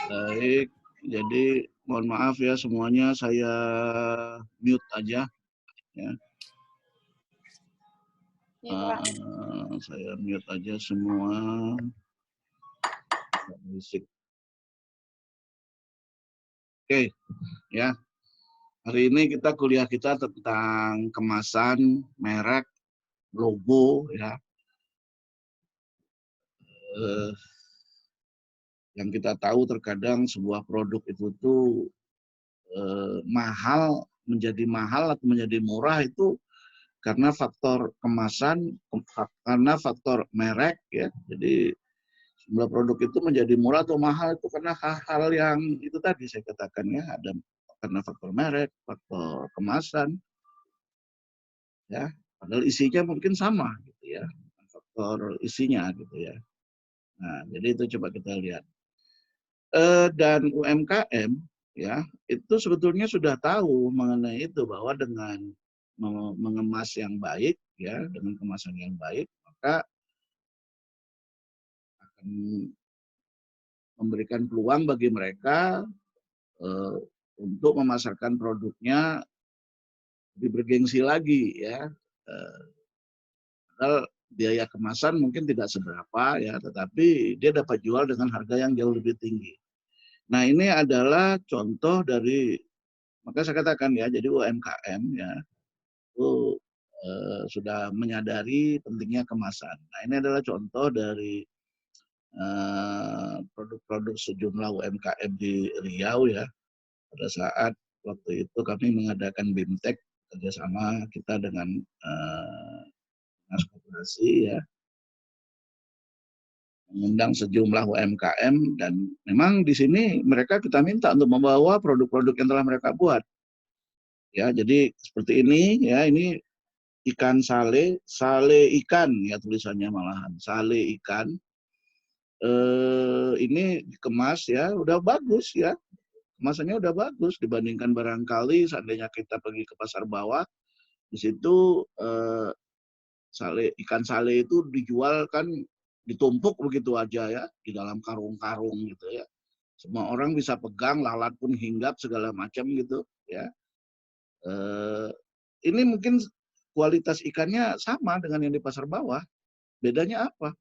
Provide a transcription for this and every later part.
Baik, jadi mohon maaf ya semuanya, saya mute aja ya. Ya, Pak. Saya mute aja semua. Berisik. Oke, ya. Hari ini kuliah kita tentang kemasan, merek, logo ya. Eh, yang kita tahu terkadang sebuah produk itu tuh mahal, menjadi mahal atau menjadi murah itu karena faktor kemasan, karena faktor merek ya. Jadi sebuah produk itu menjadi murah atau mahal itu karena hal-hal yang itu tadi saya katakan ya, ada karena faktor merek, faktor kemasan ya. Padahal isinya mungkin sama gitu ya. Faktor isinya gitu ya. Nah, jadi itu coba kita lihat. Dan UMKM ya, itu sebetulnya sudah tahu mengenai itu bahwa dengan mengemas yang baik ya, dengan kemasan yang baik, maka akan memberikan peluang bagi mereka eh, untuk memasarkan produknya lebih bergengsi lagi ya. Eh, Padahal biaya kemasan mungkin tidak seberapa ya, tetapi dia dapat jual dengan harga yang jauh lebih tinggi. Nah ini adalah contoh dari, maka saya katakan ya, jadi UMKM ya itu sudah menyadari pentingnya kemasan. Nah ini adalah contoh dari produk-produk sejumlah UMKM di Riau ya. Pada saat waktu itu kami mengadakan BIMTEK kerjasama kita dengan dinas koperasi ya, mengundang sejumlah UMKM dan memang di sini mereka kita minta untuk membawa produk-produk yang telah mereka buat. Ya, jadi seperti ini ya, ini ikan sale, sale ikan ya tulisannya malahan, sale ikan. Ini dikemas ya, udah bagus ya. Kemasannya udah bagus dibandingkan barangkali seandainya kita pergi ke pasar bawah, di situ ikan sale itu dijual kan ditumpuk begitu aja ya di dalam karung-karung gitu ya. Semua orang bisa pegang, lalat pun hinggap segala macam gitu ya. Eh, ini mungkin kualitas ikannya sama dengan yang di pasar bawah. Bedanya apa?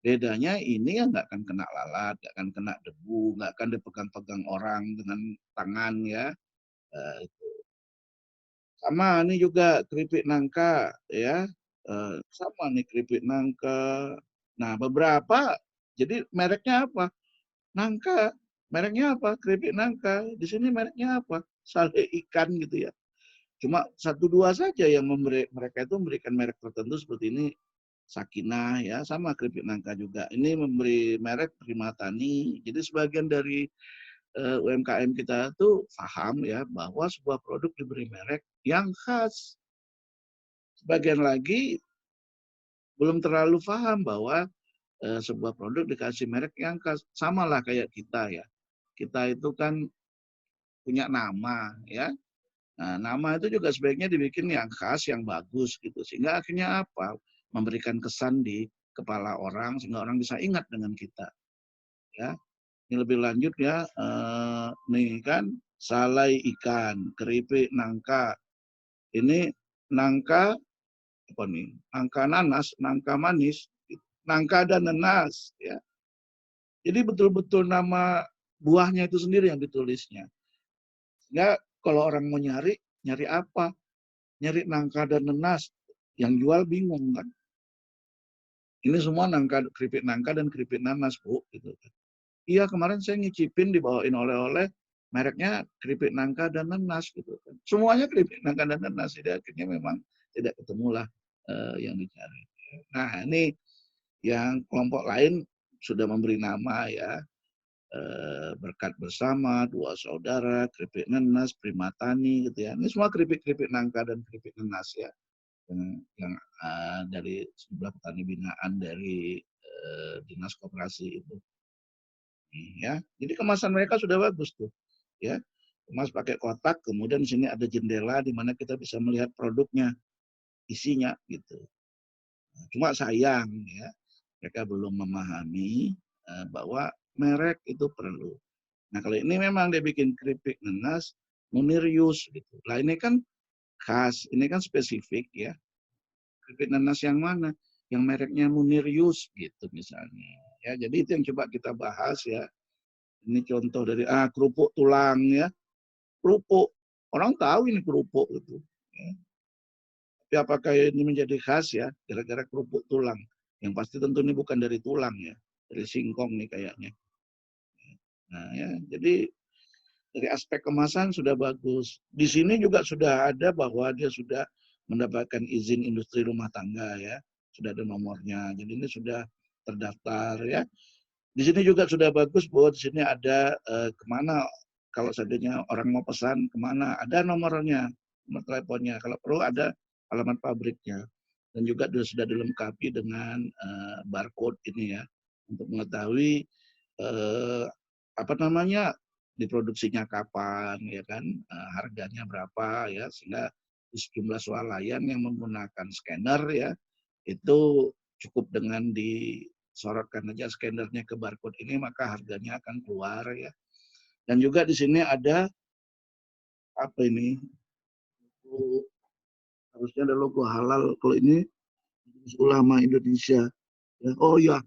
Bedanya ini yang nggak akan kena lalat, nggak akan kena debu, nggak akan dipegang-pegang orang dengan tangan ya. Eh, Sama ini juga keripik nangka ya. Sama nih keripik nangka. Nah, beberapa jadi mereknya apa? Nangka. Mereknya apa? Keripik nangka. Di sini mereknya apa? Sale ikan gitu ya. Cuma satu dua saja yang mereka itu memberikan merek tertentu seperti ini. Sakinah ya, sama keripik nangka juga. Ini memberi merek Prima Tani. Jadi sebagian dari UMKM kita itu paham ya bahwa sebuah produk diberi merek yang khas. Sebagian lagi belum terlalu paham bahwa sebuah produk dikasih merek yang khas. Sama lah kayak kita ya. Kita itu kan punya nama ya. Nah, nama itu juga sebaiknya dibikin yang khas, yang bagus gitu. Sehingga akhirnya apa? Memberikan kesan di kepala orang sehingga orang bisa ingat dengan kita. Ya, ini lebih lanjut ya. Nih kan, salai ikan, keripik nangka. Ini nangka apa nih? Nangka nanas, nangka manis, nangka dan nanas. Ya, jadi betul-betul nama buahnya itu sendiri yang ditulisnya. Sehingga kalau orang mau nyari, nyari apa? Nyari nangka dan nanas. Yang jual bingung kan. Ini semua nangka, keripik nangka dan keripik nanas, Bu. Gitu. Iya, kemarin saya ngicipin dibawain oleh-oleh, mereknya keripik nangka dan nanas. Gitu. Semuanya keripik nangka dan nanas. Jadi akhirnya memang tidak ketemulah yang dicari. Nah, ini yang kelompok lain sudah memberi nama ya. Berkat bersama, dua saudara, keripik nanas, primatani gitu ya. Ini semua keripik-keripik nangka dan keripik nanas ya. Yang dari sebelah petani binaan dari dinas koperasi itu ya. Jadi kemasan mereka sudah bagus tuh ya, kemas pakai kotak, kemudian di sini ada jendela di mana kita bisa melihat produknya, isinya gitu. Cuma sayang ya, mereka belum memahami bahwa merek itu perlu. Nah kalau ini memang dia bikin keripik nanas Munirius gitu. Lah ini kan khas, ini kan spesifik ya. Keripik nanas yang mana? Yang mereknya Munirius gitu misalnya. Ya, jadi itu yang coba kita bahas ya. Ini contoh dari kerupuk tulang ya. Kerupuk. Orang tahu ini kerupuk gitu. Ya. Tapi apakah ini menjadi khas ya? Gara-gara kerupuk tulang. Yang pasti tentu ini bukan dari tulang ya. Dari singkong nih kayaknya. Nah ya, jadi dari aspek kemasan sudah bagus. Di sini juga sudah ada bahwa dia sudah mendapatkan izin industri rumah tangga ya. Sudah ada nomornya. Jadi ini sudah terdaftar ya. Di sini juga sudah bagus bahwa di sini ada kemana kalau seandainya orang mau pesan kemana ada nomornya, nomor teleponnya. Kalau perlu ada alamat pabriknya dan juga sudah dilengkapi dengan barcode ini ya untuk mengetahui apa namanya diproduksinya kapan ya kan harganya berapa ya sehingga di sejumlah swalayan yang menggunakan scanner ya itu cukup dengan disorotkan aja scannernya ke barcode ini maka harganya akan keluar ya. Dan juga di sini ada apa ini? Harusnya ada logo halal. Kalau ini Ulama Indonesia. Ya. Oh ya,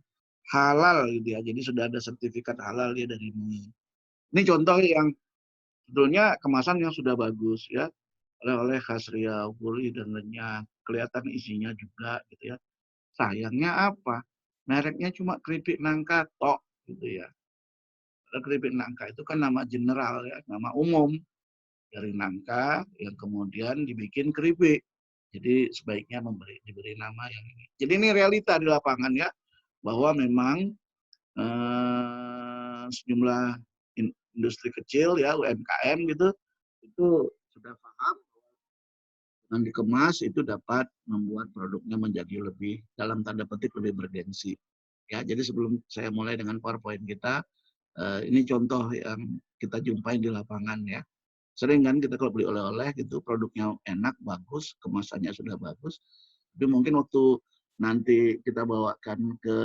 halal gitu ya. Jadi sudah ada sertifikat halal ya dari ini. Ini contoh yang sebetulnya kemasan yang sudah bagus ya. Oleh khas Riau, gurih dan renyah. Kelihatan isinya juga gitu ya. Sayangnya apa? Mereknya cuma keripik nangka tok gitu ya. Keripik nangka itu kan nama general ya, nama umum dari nangka yang kemudian dibikin keripik. Jadi sebaiknya diberi nama yang ini. Jadi ini realita di lapangan ya, bahwa memang sejumlah industri kecil ya UMKM gitu itu sudah paham dengan dikemas itu dapat membuat produknya menjadi lebih dalam tanda petik lebih bergengsi. Ya, jadi sebelum saya mulai dengan PowerPoint kita, ini contoh yang kita jumpai di lapangan ya. Sering kan kita kalau beli oleh-oleh gitu, produknya enak, bagus, kemasannya sudah bagus. Tapi mungkin waktu nanti kita bawakan ke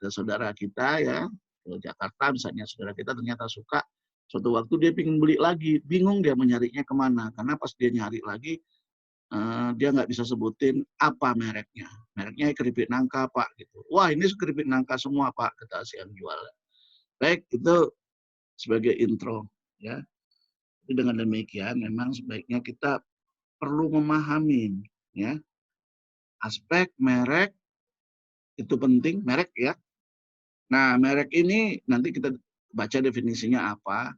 saudara kita ya, ke Jakarta misalnya, saudara kita ternyata suka, suatu waktu dia ingin beli lagi, bingung dia mencarinya kemana. Karena pas dia nyari lagi, dia nggak bisa sebutin apa mereknya. Mereknya keripik nangka Pak gitu. Wah ini keripik nangka semua Pak, kata si yang jual. Baik, itu sebagai intro ya. Jadi dengan demikian memang sebaiknya kita perlu memahami ya aspek merek itu penting, merek ya. Nah, merek ini nanti kita baca definisinya apa.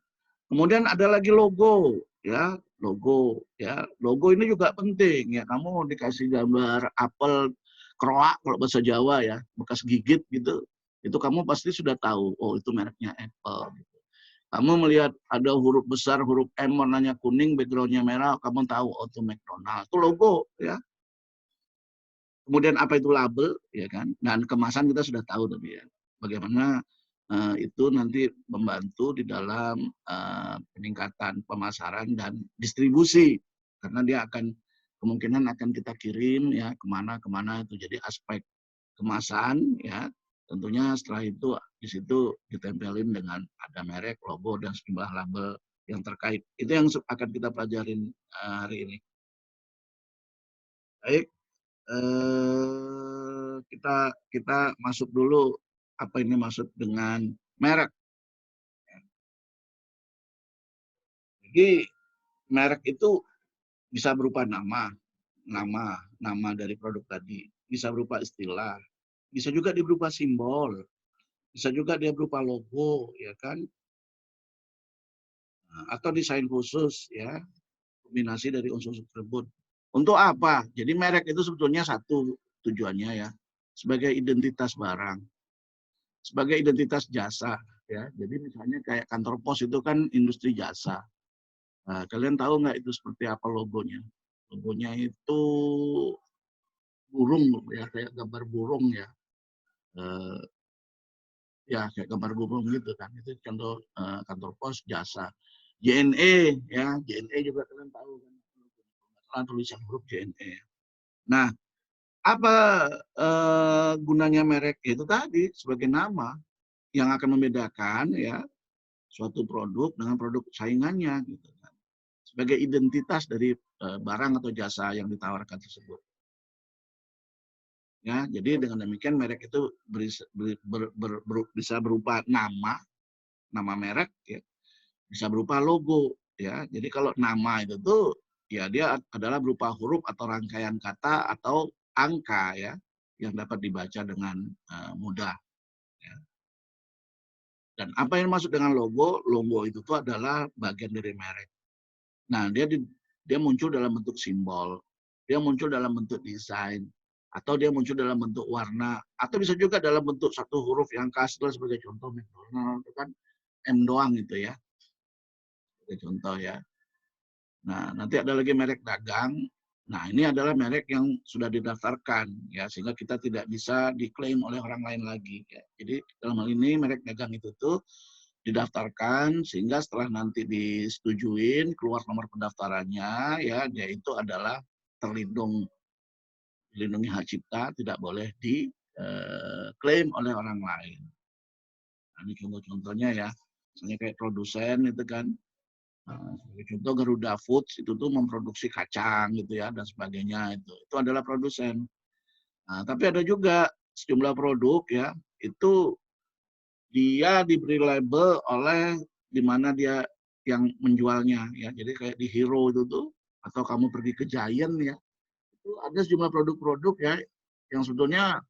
Kemudian ada lagi logo ya, logo ya. Logo ini juga penting ya. Kamu dikasih gambar apel keroak kalau bahasa Jawa ya, bekas gigit gitu. Itu kamu pasti sudah tahu, oh itu mereknya Apple. Kamu melihat ada huruf besar, huruf M warnanya kuning, backgroundnya merah, kamu tahu oh itu McDonald. Itu logo ya. Kemudian apa itu label ya kan? Dan kemasan kita sudah tahu tadi ya. Bagaimana itu nanti membantu di dalam peningkatan pemasaran dan distribusi karena dia akan kemungkinan akan kita kirim ya kemana-kemana itu jadi aspek kemasan ya tentunya setelah itu di situ ditempelin dengan ada merek, logo dan sejumlah label yang terkait. Itu yang akan kita pelajarin hari ini. Baik, kita kita masuk dulu apa ini maksud dengan merek. Jadi merek itu bisa berupa nama dari produk tadi, bisa berupa istilah, bisa juga dia berupa simbol, bisa juga dia berupa logo, ya kan, atau desain khusus, ya, kombinasi dari unsur tersebut. Untuk apa? Jadi merek itu sebetulnya satu tujuannya ya, sebagai identitas barang, sebagai identitas jasa, ya. Jadi misalnya kayak kantor pos itu kan industri jasa. Nah, kalian tahu nggak itu seperti apa logonya? Logonya itu burung ya, kayak gambar burung ya. Eh, ya kayak gambar burung gitu kan. Itu contoh kantor pos jasa. JNE ya, JNE juga kalian tahu kan. Tulisan huruf JNE. Nah, apa gunanya merek itu tadi sebagai nama yang akan membedakan ya suatu produk dengan produk saingannya gitu kan. Sebagai identitas dari barang atau jasa yang ditawarkan tersebut. Ya, jadi dengan demikian merek itu bisa berupa nama merek ya, bisa berupa logo ya. Jadi kalau nama itu tuh ya dia adalah berupa huruf atau rangkaian kata atau angka ya yang dapat dibaca dengan mudah ya. Dan apa yang masuk dengan logo? Logo itu tuh adalah bagian dari merek. Nah, dia muncul dalam bentuk simbol, dia muncul dalam bentuk desain, atau dia muncul dalam bentuk warna, atau bisa juga dalam bentuk satu huruf yang khas sebagai contoh McDonald itu kan M doang gitu ya. Sebagai contoh ya. Nah, nanti ada lagi merek dagang. Nah, ini adalah merek yang sudah didaftarkan ya, sehingga kita tidak bisa diklaim oleh orang lain lagi ya. Jadi dalam hal ini merek dagang itu tuh didaftarkan sehingga setelah nanti disetujuin keluar nomor pendaftarannya ya dia itu adalah dilindungi hak cipta, tidak boleh diklaim oleh orang lain. Nah, ini contoh-contohnya ya, misalnya kayak produsen itu kan. Sebagai contoh Garuda Foods itu tuh memproduksi kacang gitu ya dan sebagainya itu adalah produsen. Nah, tapi ada juga sejumlah produk ya itu dia diberi label oleh di mana dia yang menjualnya ya. Jadi kayak di Hero itu tuh atau kamu pergi ke Giant ya. Itu ada sejumlah produk-produk ya yang sebetulnya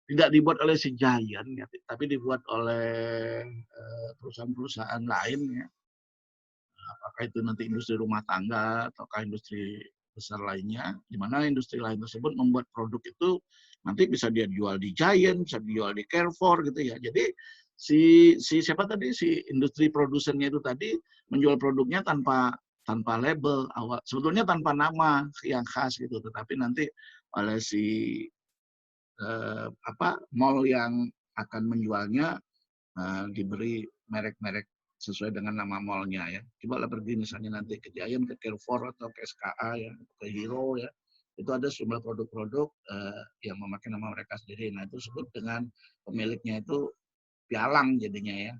tidak dibuat oleh si Giant ya, tapi dibuat oleh perusahaan-perusahaan lain ya. Apakah itu nanti industri rumah tangga ataukah industri besar lainnya, di mana industri lain tersebut membuat produk itu nanti bisa dia jual di Giant, bisa dijual di Carrefour gitu ya. Jadi si siapa tadi si industri produsennya itu tadi menjual produknya tanpa label awal, sebetulnya tanpa nama yang khas gitu, tetapi nanti oleh si mall yang akan menjualnya diberi merek-merek sesuai dengan nama mallnya ya. Coba lah pergi misalnya nanti ke Giant, ke Carrefour atau ke SKA ya, ke Hero ya. Itu ada sejumlah produk-produk yang memakai nama mereka sendiri. Nah itu disebut dengan pemiliknya itu pialang jadinya ya.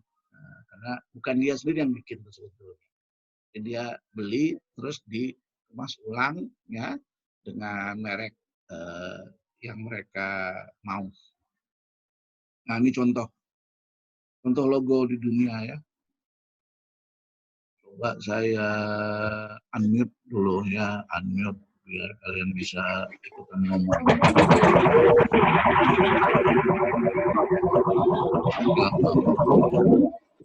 Karena bukan dia sendiri yang bikin tersebut. Jadi dia beli terus dikemas ulang ya dengan merek yang mereka mau. Nah ini contoh logo di dunia ya. Coba saya unmute dulu ya, unmute biar kalian bisa ikutan ngomong.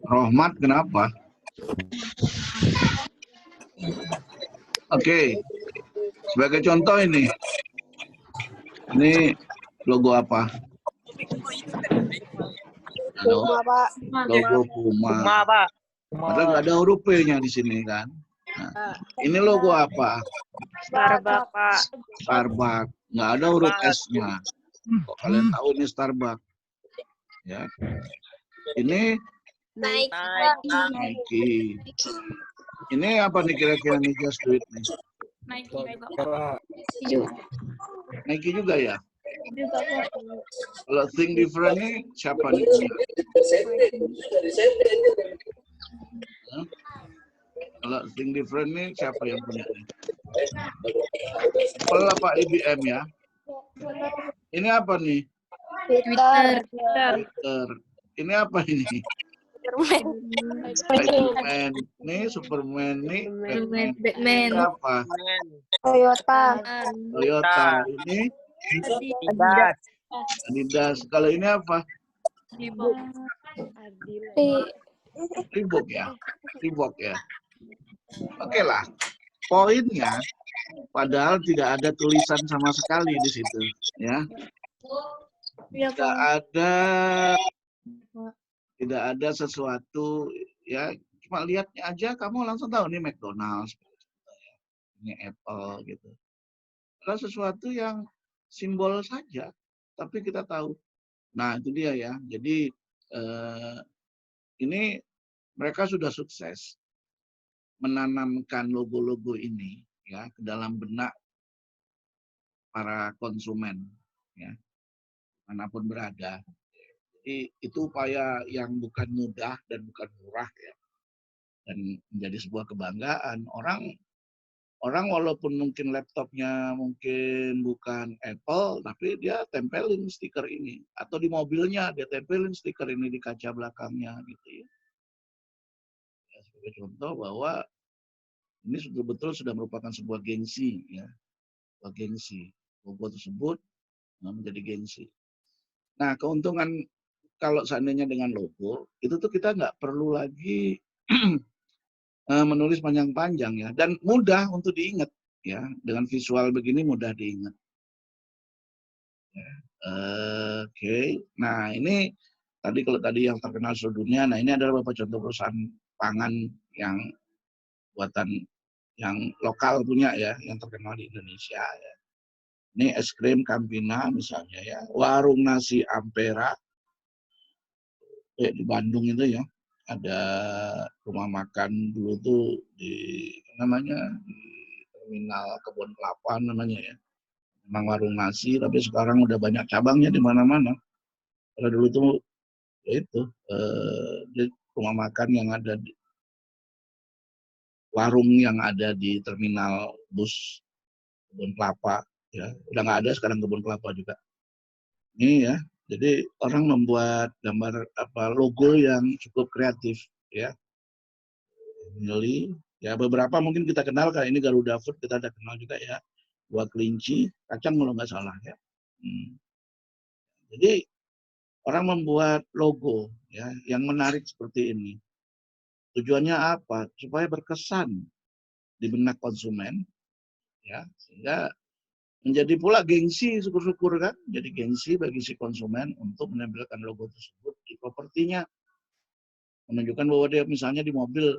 Rohmat kenapa? Oke. Sebagai contoh ini logo apa? Halo? Logo Puma. Pak. Padahal nggak ada huruf P-nya di sini kan. Nah, ini logo apa? Starbucks, Pak. Starbucks. Nggak ada huruf S-nya. Kok kalian tahu ini Starbucks? Ya. Ini Nike. Ini apa nih kira-kira nih Just Do It nih? Nike juga ya? Kalau Think Different nih siapa nih? Kalau Think Different nih siapa yang punya nih? Apple apa IBM ya? Ini apa nih? Twitter. Ini apa ini? Spiderman. Nih Superman nih. Batman. Apa? Toyota. Ini Adidas. Kalau ini apa? Reebok ya. Oke lah. Poinnya, padahal tidak ada tulisan sama sekali di situ, ya. Tidak ada sesuatu, ya. Cuma lihatnya aja, kamu langsung tahu ini McDonald's, ini Apple, gitu. Ada sesuatu yang simbol saja, tapi kita tahu. Nah, itu dia ya. Jadi ini mereka sudah sukses menanamkan logo-logo ini ya ke dalam benak para konsumen ya manapun berada. Jadi itu upaya yang bukan mudah dan bukan murah ya. dan menjadi sebuah kebanggaan. Orang walaupun mungkin laptopnya mungkin bukan Apple, tapi dia tempelin stiker ini. Atau di mobilnya dia tempelin stiker ini di kaca belakangnya gitu ya. Ya, sebagai contoh bahwa ini betul-betul sudah merupakan sebuah gengsi ya. Sebuah gengsi. Logo tersebut menjadi gengsi. Nah, keuntungan kalau seandainya dengan logo, itu tuh kita nggak perlu lagi menulis panjang-panjang ya. Dan mudah untuk diingat ya. Dengan visual begini mudah diingat. Oke. Nah, ini kalau tadi yang terkenal seluruh dunia, nah ini adalah beberapa contoh perusahaan pangan yang buatan yang lokal punya ya, yang terkenal di Indonesia ya. Ini es krim Campina misalnya ya, warung nasi Ampera di Bandung itu ya. Ada rumah makan dulu tuh di namanya di terminal Kebun Kelapa namanya ya. Memang warung nasi, tapi sekarang udah banyak cabangnya di mana-mana. Kalau dulu tuh ya itu rumah makan yang ada di warung yang ada di terminal bus Kebun Kelapa ya, udah nggak ada sekarang Kebun Kelapa juga. Ini ya, jadi orang membuat gambar logo yang cukup kreatif ya. Milih ya, beberapa mungkin kita kenal, kayak ini Garuda Food kita ada kenal juga ya, buat kelinci kacang kalau nggak salah ya. Jadi orang membuat logo ya yang menarik seperti ini. Tujuannya apa? Supaya berkesan di benak konsumen ya, sehingga menjadi pula gengsi, syukur-syukur kan, jadi gengsi bagi si konsumen untuk menampilkan logo tersebut di propertinya, menunjukkan bahwa dia misalnya di mobil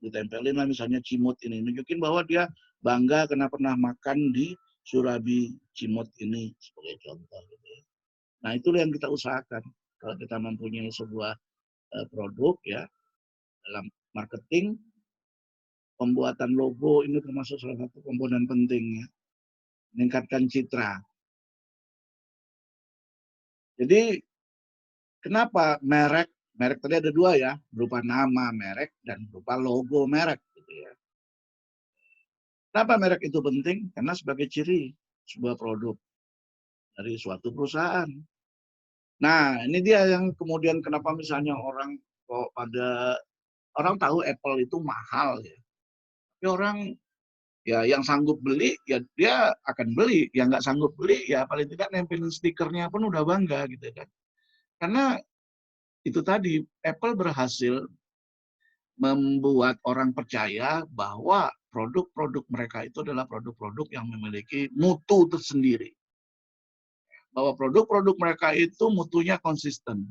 ditempelin lah misalnya Cimut ini, nunjukin bahwa dia bangga karena pernah makan di Surabi Cimut ini sebagai contoh gitu ya. Nah, itulah yang kita usahakan kalau kita mempunyai sebuah produk ya, dalam marketing. Pembuatan logo ini termasuk salah satu komponen penting ya, meningkatkan citra. Jadi kenapa merek tadi ada dua ya, berupa nama merek dan berupa logo merek gitu ya. Kenapa merek itu penting? Karena sebagai ciri sebuah produk dari suatu perusahaan. Nah, ini dia yang kemudian kenapa misalnya orang tahu Apple itu mahal ya. Tapi orang ya yang sanggup beli ya dia akan beli, yang nggak sanggup beli ya paling tidak nempelin stikernya pun udah bangga gitu kan. Karena itu tadi Apple berhasil membuat orang percaya bahwa produk-produk mereka itu adalah produk-produk yang memiliki mutu tersendiri. Bahwa produk-produk mereka itu mutunya konsisten.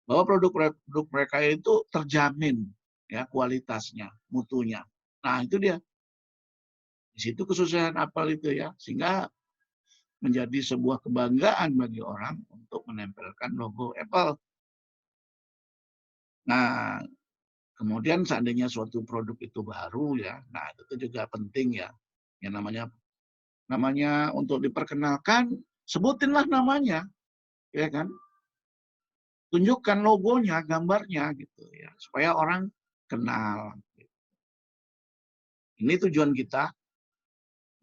Bahwa produk-produk mereka itu terjamin ya kualitasnya, mutunya. Nah, itu dia. Di situ kesusahan Apple itu ya, sehingga menjadi sebuah kebanggaan bagi orang untuk menempelkan logo Apple. Nah, kemudian seandainya suatu produk itu baru ya, nah itu juga penting ya. Yang namanya untuk diperkenalkan, sebutinlah namanya, ya kan? Tunjukkan logonya, gambarnya gitu ya, supaya orang kenal. Ini tujuan kita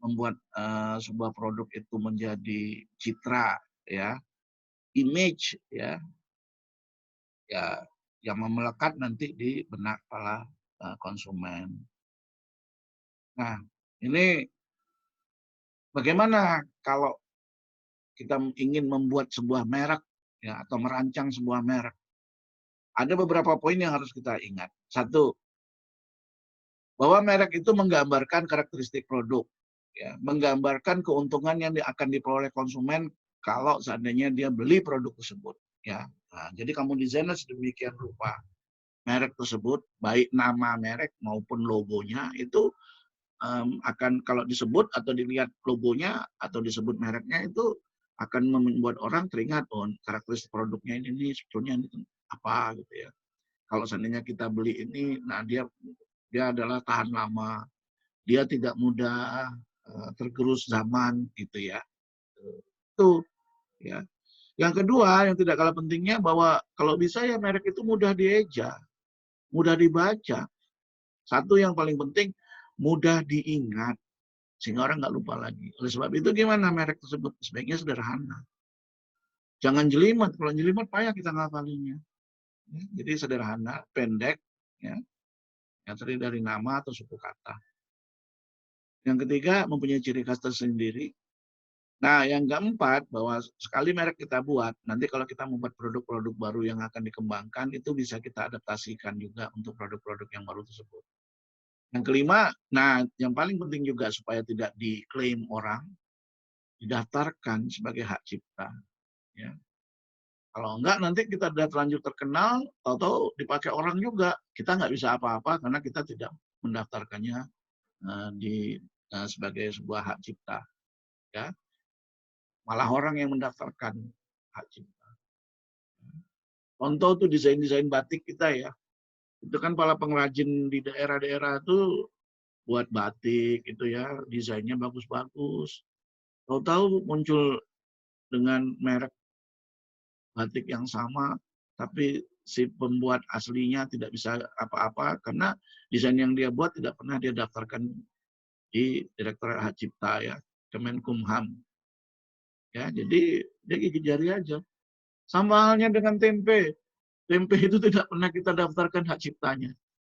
membuat sebuah produk itu menjadi citra ya, image ya, yang melekat nanti di benak para konsumen. Nah, ini bagaimana kalau kita ingin membuat sebuah merek ya, atau merancang sebuah merek? Ada beberapa poin yang harus kita ingat. Satu, bahwa merek itu menggambarkan karakteristik produk, ya, menggambarkan keuntungan yang akan diperoleh konsumen kalau seandainya dia beli produk tersebut. Ya, nah, jadi kamu desainnya sedemikian rupa merek tersebut, baik nama merek maupun logonya itu akan kalau disebut atau dilihat logonya atau disebut mereknya itu akan membuat orang teringat karakteristik produknya ini sebetulnya ini apa gitu ya. Kalau seandainya kita beli ini, nah dia adalah tahan lama, dia tidak mudah tergerus zaman gitu ya. Itu ya. Yang kedua yang tidak kalah pentingnya bahwa kalau bisa ya merek itu mudah dieja. mudah dibaca. Satu yang paling penting, mudah diingat. Sehingga orang nggak lupa lagi. Oleh sebab itu gimana merek tersebut? Sebaiknya sederhana. Jangan jelimet. Kalau jelimet payah kita ngafalinya. Ya, jadi sederhana, pendek, ya, yang terdiri dari nama atau suku kata. Yang ketiga, mempunyai ciri khas tersendiri. Nah, yang keempat, bahwa sekali merek kita buat, nanti kalau kita membuat produk-produk baru yang akan dikembangkan, itu bisa kita adaptasikan juga untuk produk-produk yang baru tersebut. Yang kelima, nah yang paling penting juga supaya tidak diklaim orang, didaftarkan sebagai hak cipta. Ya. Kalau enggak, nanti kita sudah terlanjur terkenal, tahu-tahu dipakai orang juga. Kita nggak bisa apa-apa karena kita tidak mendaftarkannya sebagai sebuah hak cipta. Ya. Malah orang yang mendaftarkan hak cipta. Contoh tuh desain-desain batik kita ya. Itu kan para pengrajin di daerah-daerah itu buat batik itu ya, desainnya bagus-bagus. Tahu-tahu muncul dengan merek batik yang sama, tapi si pembuat aslinya tidak bisa apa-apa karena desain yang dia buat tidak pernah dia daftarkan di Direktorat Hak Cipta ya, Kemenkumham. Ya, jadi dia gigit jari aja. Sama halnya dengan tempe. Tempe itu tidak pernah kita daftarkan hak ciptanya.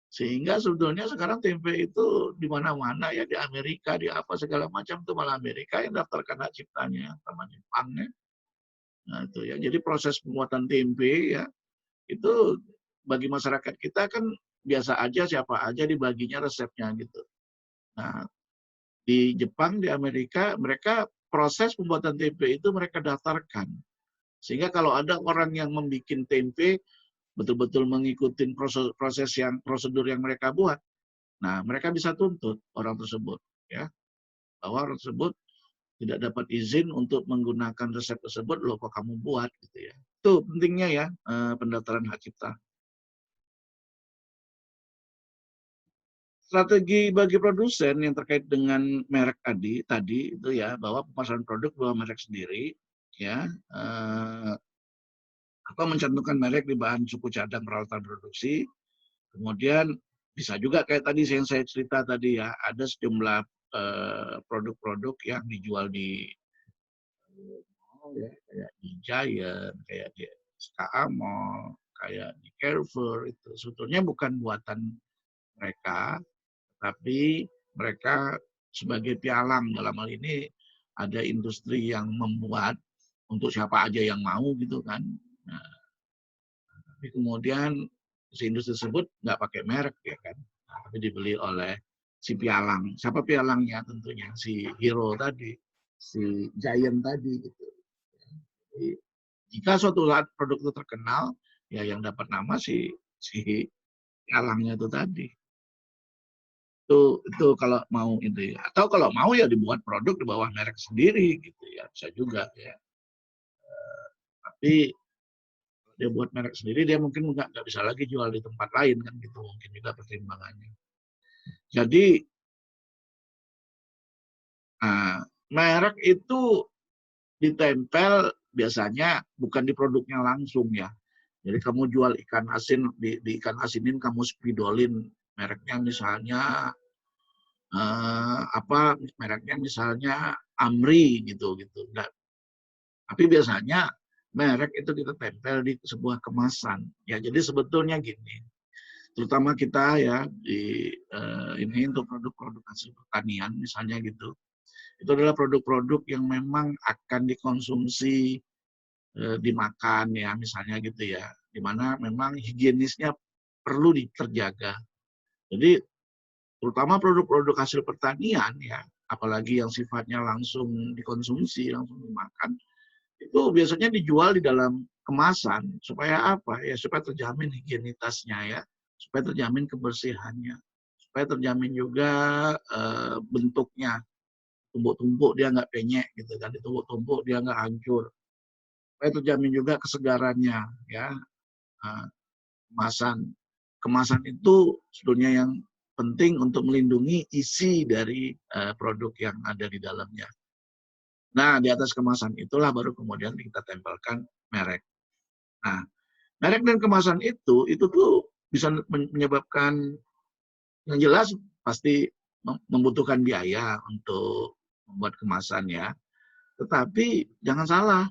Sehingga sebetulnya sekarang tempe itu di mana-mana ya, di Amerika, di apa segala macam itu malah Amerika yang daftarkan hak ciptanya sama Jepang ya. Nah, itu ya. Jadi proses pembuatan tempe ya itu bagi masyarakat kita kan biasa aja, siapa aja dibaginya resepnya gitu. Nah, di Jepang, di Amerika, mereka proses pembuatan tempe itu mereka daftarkan. Sehingga kalau ada orang yang membuat tempe betul-betul mengikuti prosedur yang mereka buat, nah mereka bisa tuntut orang tersebut, ya, bahwa orang tersebut tidak dapat izin untuk menggunakan resep tersebut, loh kok kamu buat, gitu ya. Itu pentingnya ya pendaftaran hak cipta. Strategi bagi produsen yang terkait dengan merek tadi itu ya, bahwa pemasaran produk bawa merek sendiri, ya, atau mencantumkan merek di bahan suku cadang peralatan produksi. Kemudian bisa juga kayak tadi yang saya cerita tadi ya, ada sejumlah produk-produk yang dijual di mall ya, kayak di Giant, kayak di SKA Mall, kayak di Carrefour, itu sebetulnya bukan buatan mereka, tapi mereka sebagai pialang. Dalam hal ini ada industri yang membuat untuk siapa aja yang mau gitu kan. Nah, tapi kemudian si industri tersebut nggak pakai merek ya kan, nah, tapi dibeli oleh si pialang. Siapa pialangnya? Tentunya si hero tadi, si giant tadi gitu. Jadi, jika suatu saat produk itu terkenal, ya yang dapat nama si pialangnya itu tadi. Itu kalau mau itu ya. Atau kalau mau ya dibuat produk di bawah merek sendiri gitu ya, bisa juga ya. Tapi dia buat merek sendiri, dia mungkin nggak bisa lagi jual di tempat lain kan gitu, mungkin juga pertimbangannya. Jadi merek itu ditempel biasanya bukan di produknya langsung ya. Jadi kamu jual ikan asin, di ikan asinin kamu spidolin mereknya misalnya mereknya misalnya Amri gitu. Nah, tapi biasanya merek itu kita tempel di sebuah kemasan. Ya, jadi sebetulnya gini, terutama kita ya di ini untuk produk-produk hasil pertanian misalnya gitu. Itu adalah produk-produk yang memang akan dikonsumsi dimakan ya misalnya gitu ya. Di mana memang higienisnya perlu terjaga. Jadi terutama produk-produk hasil pertanian ya, apalagi yang sifatnya langsung dikonsumsi, langsung dimakan, itu biasanya dijual di dalam kemasan supaya apa? Ya supaya terjamin higienitasnya ya, supaya terjamin kebersihannya, supaya terjamin juga bentuknya, tumpuk-tumpuk dia nggak penyek gitu kan, ditumpuk-tumpuk dia nggak hancur, supaya terjamin juga kesegarannya ya. Kemasan itu sebetulnya yang penting untuk melindungi isi dari produk yang ada di dalamnya. Nah, di atas kemasan itulah baru kemudian kita tempelkan merek. Nah, merek dan kemasan itu tuh bisa menyebabkan, yang jelas pasti membutuhkan biaya untuk membuat kemasan ya. Tetapi jangan salah,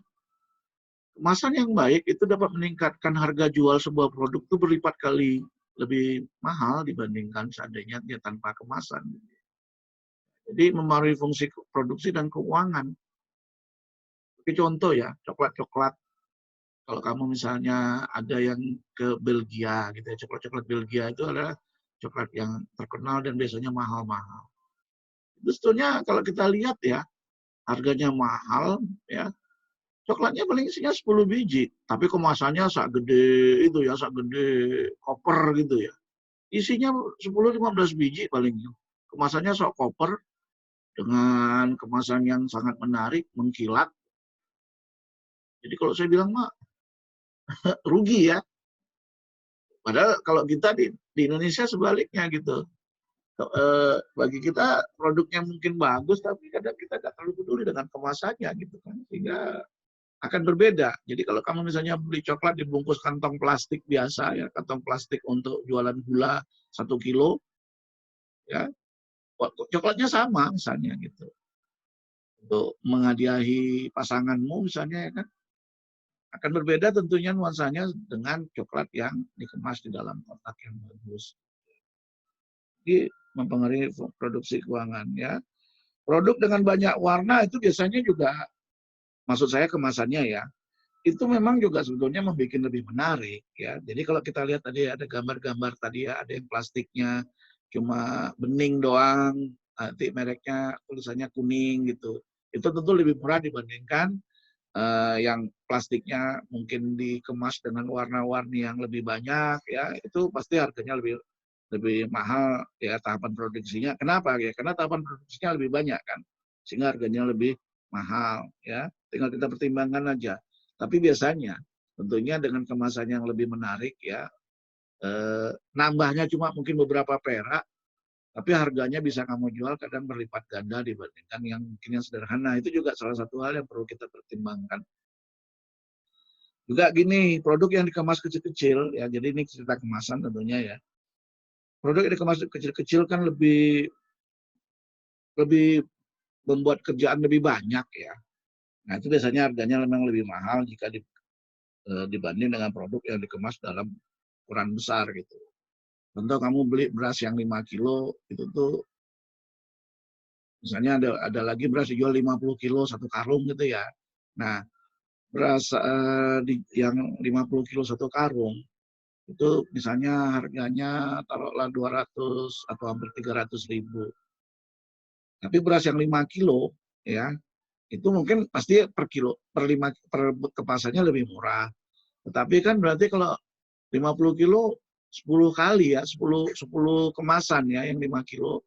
kemasan yang baik itu dapat meningkatkan harga jual sebuah produk itu berlipat kali lebih mahal dibandingkan seandainya dia tanpa kemasan. Jadi memengaruhi fungsi produksi dan keuangan. Seperti contoh ya, coklat-coklat. Kalau kamu misalnya ada yang ke Belgia gitu ya, coklat-coklat Belgia itu adalah coklat yang terkenal dan biasanya mahal-mahal. Itu sebetulnya kalau kita lihat ya, harganya mahal ya, coklatnya paling isinya 10 biji, tapi kemasannya sak gede itu ya, sak gede koper gitu ya. Isinya 10-15 biji paling. Kemasannya sok koper dengan kemasan yang sangat menarik, mengkilat. Jadi kalau saya bilang mah rugi ya. Padahal kalau kita di Indonesia sebaliknya gitu. Bagi kita produknya mungkin bagus, tapi kadang kita nggak terlalu peduli dengan kemasannya gitu kan. Sehingga akan berbeda. Jadi kalau kamu misalnya beli coklat dibungkus kantong plastik biasa ya, kantong plastik untuk jualan gula 1 kilo, ya coklatnya sama misalnya gitu. Untuk menghadiahi pasanganmu misalnya ya kan, akan berbeda tentunya nuansanya dengan coklat yang dikemas di dalam kotak yang bagus. Jadi mempengaruhi produksi keuangan ya. Produk dengan banyak warna itu biasanya juga, maksud saya kemasannya ya, itu memang juga sebetulnya membuat lebih menarik ya. Jadi kalau kita lihat tadi ada gambar-gambar tadi ya, ada yang plastiknya cuma bening doang, nanti mereknya tulisannya kuning gitu. Itu tentu lebih murah dibandingkan yang plastiknya mungkin dikemas dengan warna-warni yang lebih banyak ya, itu pasti harganya lebih lebih mahal ya tahapan produksinya. Kenapa ya? Karena tahapan produksinya lebih banyak kan, sehingga harganya lebih mahal ya. Tinggal kita pertimbangkan aja. Tapi biasanya tentunya dengan kemasan yang lebih menarik ya, nambahnya cuma mungkin beberapa perak, tapi harganya bisa kamu jual kadang berlipat ganda dibandingkan yang mungkin yang sederhana. Itu juga salah satu hal yang perlu kita pertimbangkan. Juga gini, produk yang dikemas kecil-kecil ya, jadi ini cerita kemasan tentunya ya. Produk yang dikemas kecil-kecil kan lebih lebih membuat kerjaan lebih banyak ya. Nah itu biasanya harganya memang lebih mahal jika dibanding dengan produk yang dikemas dalam ukuran besar gitu. Contoh kamu beli beras yang 5 kilo, itu tuh misalnya ada lagi beras dijual 50 kilo satu karung gitu ya. Nah beras yang 50 kilo satu karung, itu misalnya harganya taruhlah 200 atau hampir 300.000. Tapi beras yang 5 kilo ya, itu mungkin pasti per kilo, per kemasannya lebih murah. Tetapi kan berarti kalau 50 kilo 10 kali ya, 10 kemasan ya yang 5 kilo,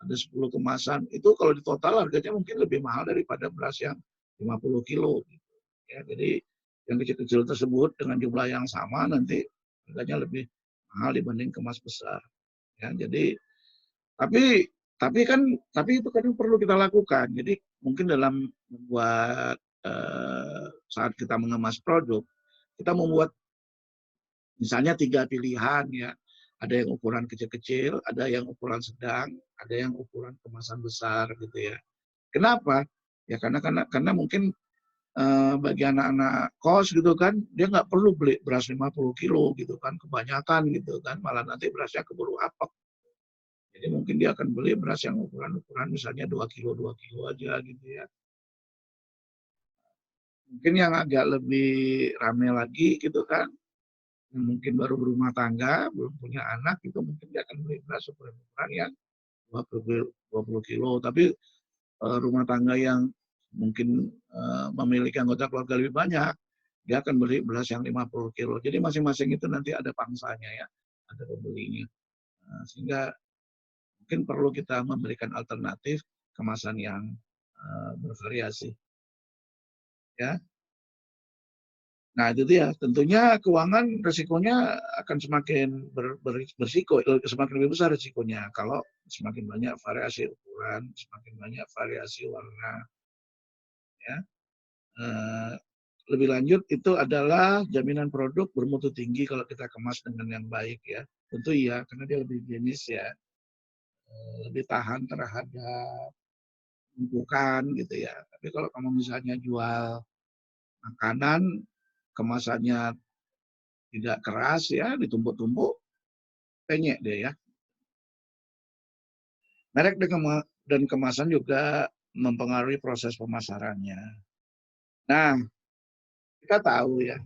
ada 10 kemasan. Itu kalau di total harganya mungkin lebih mahal daripada beras yang 50 kilo. Gitu. Ya, jadi yang kecil-kecil tersebut dengan jumlah yang sama nanti harganya lebih mahal dibanding kemas besar. Ya, jadi tapi tapi itu kadang perlu kita lakukan. Jadi mungkin dalam membuat saat kita mengemas produk, kita membuat misalnya 3 pilihan ya. Ada yang ukuran kecil-kecil, ada yang ukuran sedang, ada yang ukuran kemasan besar gitu ya. Kenapa? Ya karena mungkin bagi anak-anak kos gitu kan, dia nggak perlu beli beras 50 kilo gitu kan, kebanyakan gitu kan, malah nanti berasnya keburu apek. Jadi mungkin dia akan beli beras yang ukuran-ukuran misalnya 2 kilo aja gitu ya. Mungkin yang agak lebih rame lagi gitu kan, yang mungkin baru berumah tangga, belum punya anak, itu mungkin dia akan beli beras ukuran yang 20 kilo. Tapi rumah tangga yang mungkin memiliki anggota keluarga lebih banyak, dia akan beli beras yang 50 kilo. Jadi masing-masing itu nanti ada pangsanya ya, ada pembelinya. Sehingga mungkin perlu kita memberikan alternatif kemasan yang bervariasi. Ya. Nah itu dia, tentunya keuangan resikonya akan semakin berisiko, semakin lebih besar risikonya kalau semakin banyak variasi ukuran, semakin banyak variasi warna. Ya. lebih lanjut itu adalah jaminan produk bermutu tinggi kalau kita kemas dengan yang baik ya. Tentu iya, karena dia lebih higienis ya, lebih tahan terhadap tumpukan gitu ya. Tapi kalau kamu misalnya jual makanan, kemasannya tidak keras ya, ditumpuk-tumpuk, penyek deh ya. Merek dan kemasan juga mempengaruhi proses pemasarannya. Nah, kita tahu ya,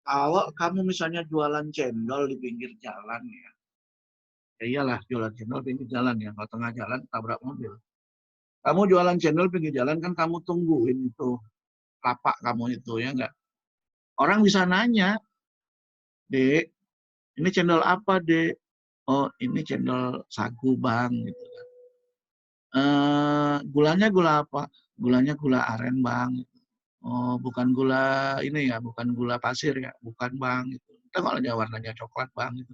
kalau kamu misalnya jualan cendol di pinggir jalan ya iyalah jualan cendol pinggir jalan ya, kalau tengah jalan tabrak mobil. Kamu jualan cendol pinggir jalan kan kamu tungguin itu lapak kamu itu ya enggak. Orang bisa nanya, Dek, ini cendol apa, Dek? Oh, ini cendol sagu, Bang. Gitu. Gulanya gula apa? Gulanya gula aren, Bang. Oh, bukan gula ini ya, bukan gula pasir ya, bukan, Bang. Gitu. Tengok aja warnanya coklat, Bang. Gitu.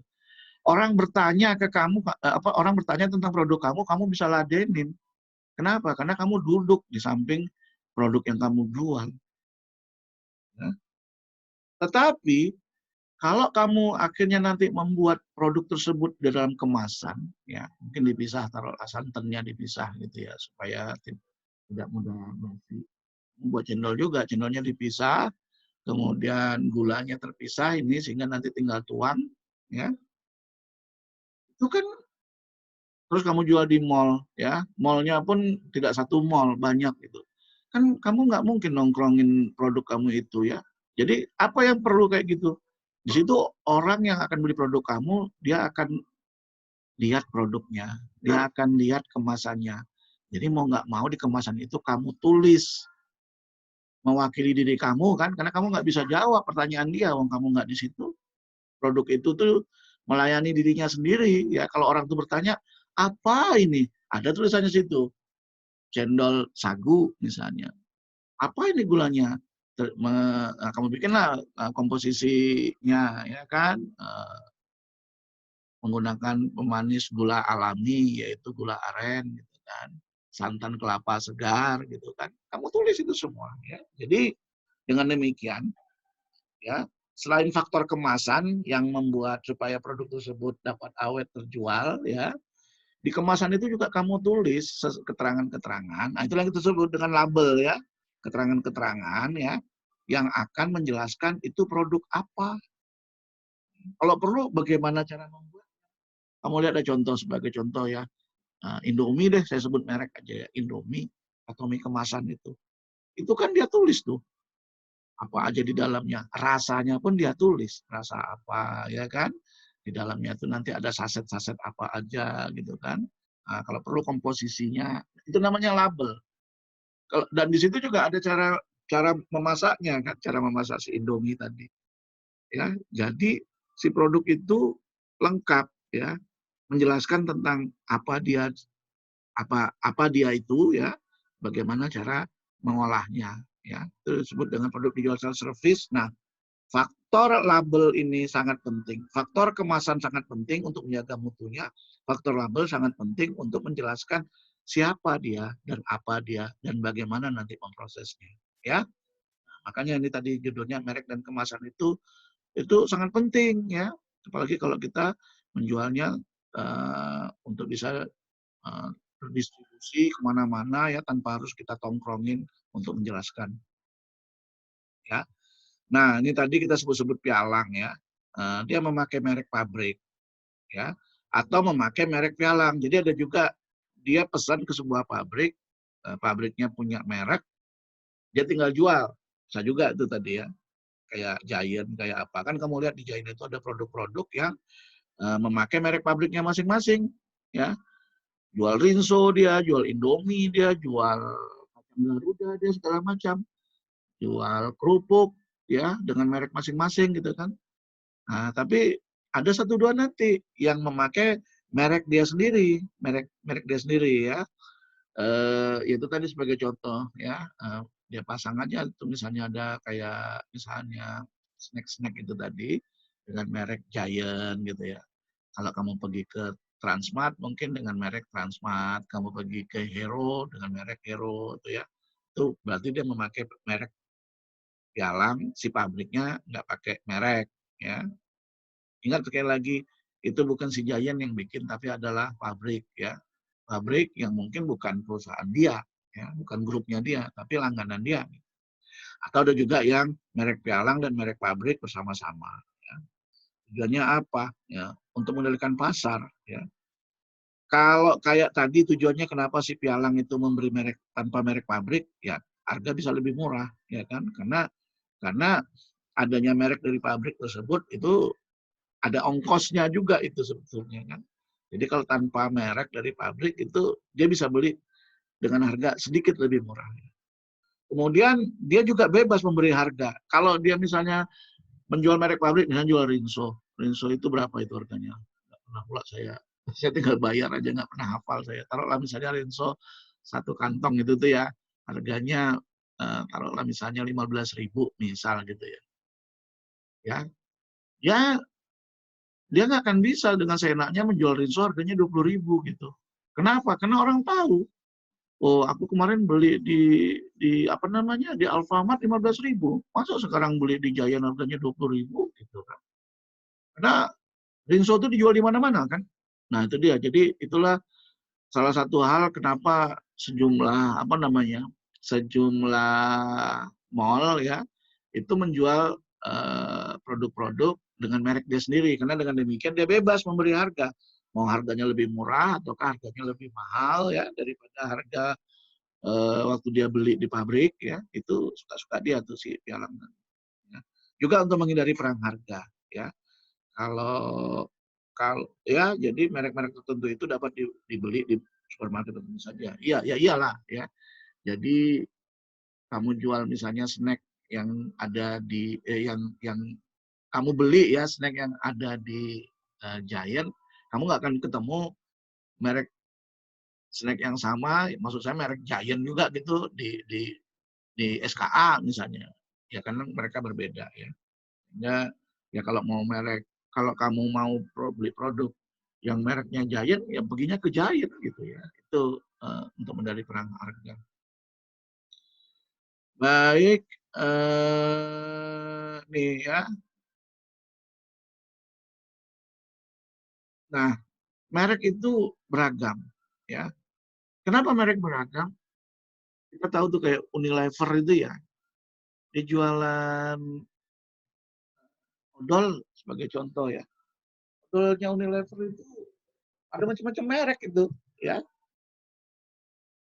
Orang bertanya ke kamu, orang bertanya tentang produk kamu bisa ladenin. Kenapa? Karena kamu duduk di samping produk yang kamu jual. Ya. Tetapi kalau kamu akhirnya nanti membuat produk tersebut di dalam kemasan, ya mungkin dipisah, taruh santannya dipisah gitu ya, supaya tidak mudah basi. Buat cendol juga, cendolnya dipisah, kemudian gulanya terpisah ini sehingga nanti tinggal tuang, ya. Itu kan terus kamu jual di mall, ya, mallnya pun tidak satu mall, banyak gitu. Kan kamu nggak mungkin nongkrongin produk kamu itu ya. Jadi apa yang perlu kayak gitu? Di situ orang yang akan beli produk kamu, dia akan lihat produknya, dia akan lihat kemasannya. Jadi mau nggak mau di kemasan itu kamu tulis mewakili diri kamu kan, karena kamu nggak bisa jawab pertanyaan dia, wong kamu nggak di situ. Produk itu tuh melayani dirinya sendiri ya. Kalau orang tuh bertanya, apa ini? Ada tulisannya situ, cendol sagu misalnya. Apa ini gulanya? Kamu bikinlah komposisinya ya kan, menggunakan pemanis gula alami yaitu gula aren gitu kan, santan kelapa segar gitu kan. Kamu tulis itu semua ya. Jadi dengan demikian ya, selain faktor kemasan yang membuat supaya produk tersebut dapat awet terjual ya, di kemasan itu juga kamu tulis keterangan-keterangan. Nah, itulah yang kita sebut dengan label ya. Keterangan-keterangan ya yang akan menjelaskan itu produk apa. Kalau perlu bagaimana cara membuat. Kamu lihat ada contoh sebagai contoh ya. Indomie deh, saya sebut merek aja ya, Indomie atau mie kemasan itu. Itu kan dia tulis tuh apa aja di dalamnya. Rasanya pun dia tulis, rasa apa ya kan. Di dalamnya itu nanti ada saset-saset apa aja gitu kan. Nah, kalau perlu komposisinya, itu namanya label. Dan di situ juga ada cara cara memasaknya kan, cara memasak si Indomie tadi. Ya, jadi si produk itu lengkap ya, menjelaskan tentang apa dia itu ya, bagaimana cara mengolahnya ya. Itu disebut dengan produk dijual secara service. Nah, faktor label ini sangat penting. Faktor kemasan sangat penting untuk menjaga mutunya. Faktor label sangat penting untuk menjelaskan siapa dia dan apa dia dan bagaimana nanti memprosesnya. Ya, makanya ini tadi judulnya merek dan kemasan itu sangat penting ya. Apalagi kalau kita menjualnya untuk bisa terdistribusi kemana-mana ya tanpa harus kita tongkrongin untuk menjelaskan. Ya. Nah, ini tadi kita sebut-sebut pialang ya. Dia memakai merek pabrik ya atau memakai merek pialang. Jadi ada juga dia pesan ke sebuah pabrik, pabriknya punya merek, dia tinggal jual. Bisa juga itu tadi ya. Kayak Giant, kayak apa. Kan kamu lihat di Giant itu ada produk-produk yang memakai merek pabriknya masing-masing ya. Jual Rinso dia, jual Indomie dia, jual kacang Garuda dia segala macam. Jual kerupuk ya dengan merek masing-masing gitu kan. Nah, tapi ada satu dua nanti yang memakai merek dia sendiri, merek dia sendiri ya. Itu tadi sebagai contoh ya. Dia pasang aja itu misalnya ada kayak misalnya snack-snack itu tadi dengan merek Giant gitu ya. Kalau kamu pergi ke Transmart mungkin dengan merek Transmart, kamu pergi ke Hero dengan merek Hero itu ya. Itu berarti dia memakai merek pialang, si pabriknya nggak pakai merek, ya. Ingat sekali lagi, itu bukan si Giant yang bikin, tapi adalah pabrik, ya. Pabrik yang mungkin bukan perusahaan dia, ya, bukan grupnya dia, tapi langganan dia. Atau ada juga yang merek pialang dan merek pabrik bersama-sama. Ya. Tujuannya apa? Ya, untuk mengendalikan pasar. Ya. Kalau kayak tadi tujuannya kenapa si pialang itu memberi merek tanpa merek pabrik, ya harga bisa lebih murah, ya kan? Karena adanya merek dari pabrik tersebut itu ada ongkosnya juga itu sebetulnya kan. Jadi kalau tanpa merek dari pabrik itu dia bisa beli dengan harga sedikit lebih murah. Kemudian dia juga bebas memberi harga. Kalau dia misalnya menjual merek pabrik, misalnya jual Rinso. Rinso itu berapa itu harganya? Nggak pernah pula saya. Saya tinggal bayar aja, nggak pernah hafal saya. Taruhlah misalnya Rinso satu kantong itu tuh ya, harganya taruhlah misalnya 15.000 misal gitu ya. Ya, dia nggak akan bisa dengan seenaknya menjual Rinso harganya 20.000 gitu. Kenapa? Karena orang tahu. Oh, aku kemarin beli di apa namanya di Alfamart 15.000. Masa sekarang beli di Giant harganya 20.000 gitu kan? Karena Rinso itu dijual di mana-mana kan. Nah itu dia. Jadi itulah salah satu hal kenapa sejumlah apa namanya sejumlah mall ya itu menjual produk-produk dengan merek dia sendiri. Karena dengan demikian dia bebas memberi harga. Mau harganya lebih murah ataukah harganya lebih mahal ya daripada harga waktu dia beli di pabrik ya itu suka-suka dia tuh si pialang. Ya. Juga untuk menghindari perang harga ya. Kalau kalau ya jadi merek-merek tertentu itu dapat dibeli di supermarket tentu saja. Iya, ya iyalah ya. Jadi kamu jual misalnya snack yang ada di yang kamu beli ya snack yang ada di Giant, kamu nggak akan ketemu merek snack yang sama, maksud saya merek Giant juga gitu di SKA misalnya. Ya karena mereka berbeda ya. Ya, ya kalau mau merek, kalau kamu mau beli produk yang mereknya Giant, ya perginya ke Giant gitu ya. Itu untuk menghindari perang harga. Baik, nih ya. Nah, merek itu beragam, ya. Kenapa merek beragam? Kita tahu tuh kayak Unilever itu ya, dia jualan odol sebagai contoh ya. Odolnya Unilever itu ada macam-macam merek itu, ya.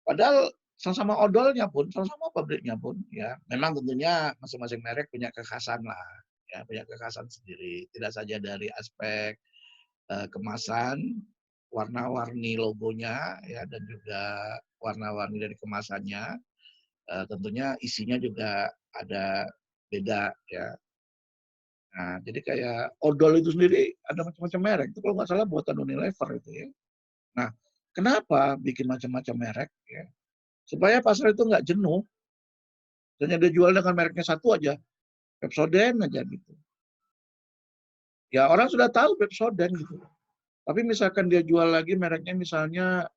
Padahal sama-sama odolnya pun, sama-sama pabriknya pun, ya memang tentunya masing-masing merek punya kekhasan lah, ya punya kekhasan sendiri. Tidak saja dari aspek kemasan, warna-warni logonya, ya dan juga warna-warni dari kemasannya. Tentunya isinya juga ada beda, ya. Nah, jadi kayak odol itu sendiri ada macam-macam merek. Itu kalau nggak salah buatan Unilever itu ya. Nah, kenapa bikin macam-macam merek? Ya? Supaya pasar itu nggak jenuh, hanya dia jual dengan mereknya satu aja, Pepsodent aja gitu. Ya orang sudah tahu Pepsodent gitu. Tapi misalkan dia jual lagi mereknya misalnya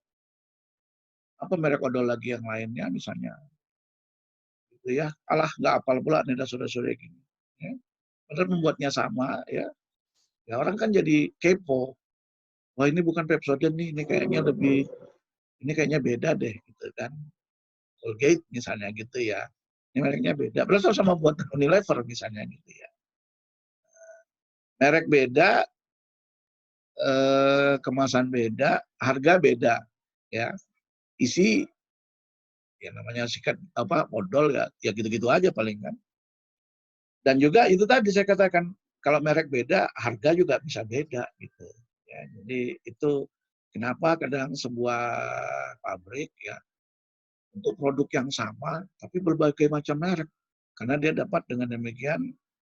apa merek odol lagi yang lainnya misalnya, gitu ya. Alah nggak apal pula nih sore-sore gini. Ya. Padahal membuatnya sama ya. Ya orang kan jadi kepo. Wah ini bukan Pepsodent nih, ini kayaknya beda deh gitu kan. Colgate misalnya gitu ya. Ini mereknya beda. Padahal sama buat Unilever misalnya gitu ya. Merek beda, kemasan beda, harga beda, ya. Isi ya namanya sikat apa modal ya, ya gitu-gitu aja paling kan. Dan juga itu tadi saya katakan kalau merek beda, harga juga bisa beda gitu. Ya, jadi itu kenapa kadang sebuah pabrik ya untuk produk yang sama tapi berbagai macam merek karena dia dapat dengan demikian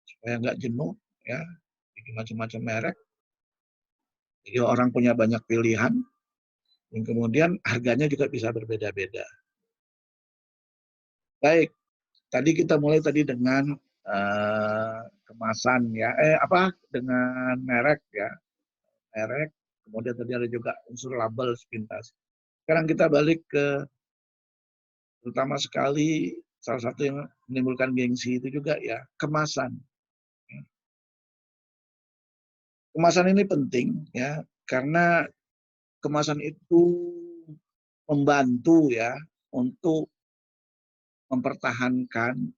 supaya nggak jenuh ya bikin macam-macam merek. Jadi orang punya banyak pilihan dan kemudian harganya juga bisa berbeda-beda. Baik, tadi kita mulai tadi dengan kemasan ya, dengan merek ya, merek. Kemudian tadi ada juga unsur label sepintas. Sekarang kita balik ke terutama sekali salah satu yang menimbulkan gengsi itu juga ya kemasan. Kemasan ini penting ya karena kemasan itu membantu ya untuk mempertahankan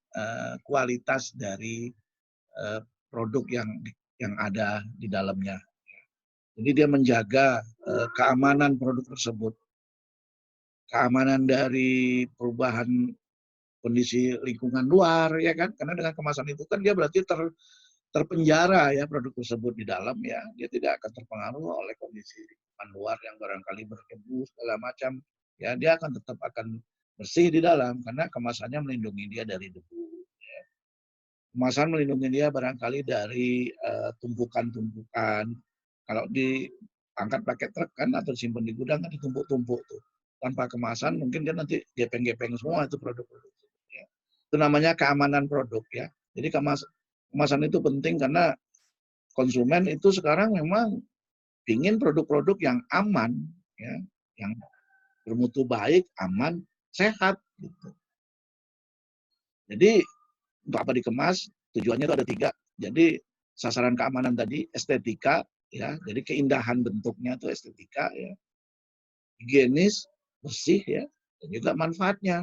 kualitas dari produk yang ada di dalamnya. Jadi dia menjaga keamanan produk tersebut, keamanan dari perubahan kondisi lingkungan luar, ya kan? Karena dengan kemasan itu kan dia berarti terpenjara ya produk tersebut di dalam ya, dia tidak akan terpengaruh oleh kondisi lingkungan luar yang barangkali berdebu segala macam, ya dia akan tetap akan bersih di dalam karena kemasannya melindungi dia dari debu. Ya. Kemasan melindungi dia barangkali dari tumpukan-tumpukan. Kalau diangkat pakai truk kan atau simpan di gudang kan ditumpuk-tumpuk tuh. Tanpa kemasan mungkin dia nanti gepeng-gepeng semua itu produk-produk. Ya. Itu namanya keamanan produk ya. Jadi kemasan itu penting karena konsumen itu sekarang memang ingin produk-produk yang aman, ya, yang bermutu baik, aman, sehat. Gitu. Jadi untuk apa dikemas? Tujuannya itu ada 3. Jadi sasaran keamanan tadi estetika, ya, jadi keindahan bentuknya itu estetika, ya, higienis, bersih, ya, dan juga manfaatnya.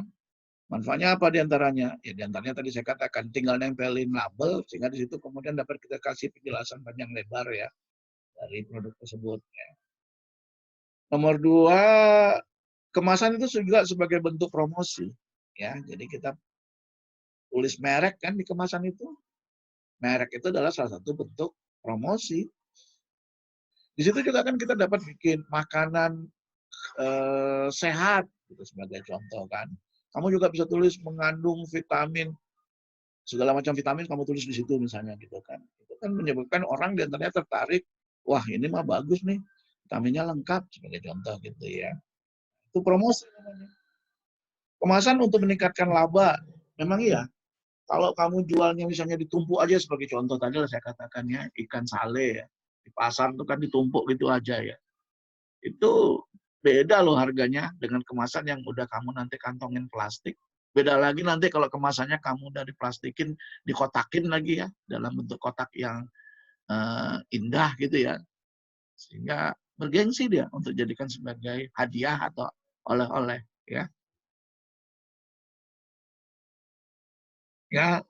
Manfaatnya apa diantaranya? Ya diantaranya tadi saya katakan tinggal nempelin label sehingga di situ kemudian dapat kita kasih penjelasan panjang lebar ya dari produk tersebut. Ya. Nomor 2, kemasan itu juga sebagai bentuk promosi. Ya, jadi kita tulis merek kan di kemasan itu. Merek itu adalah salah satu bentuk promosi. Di situ juga kan kita dapat bikin makanan sehat, gitu sebagai contoh kan. Kamu juga bisa tulis mengandung vitamin, segala macam vitamin kamu tulis di situ misalnya gitu kan. Itu kan menyebabkan orang diantaranya tertarik, wah ini mah bagus nih, vitaminnya lengkap sebagai contoh gitu ya. Itu promosi namanya. Kemasan untuk meningkatkan laba, memang iya. Kalau kamu jualnya misalnya ditumpuk aja sebagai contoh tadi lah saya katakannya ikan sale ya. Di pasar itu kan ditumpuk gitu aja ya. Itu beda loh harganya dengan kemasan yang udah kamu nanti kantongin plastik. Beda lagi nanti kalau kemasannya kamu udah diplastikin, dikotakin lagi ya dalam bentuk kotak yang indah gitu ya. Sehingga bergengsi dia untuk jadikan sebagai hadiah atau oleh-oleh ya. Ya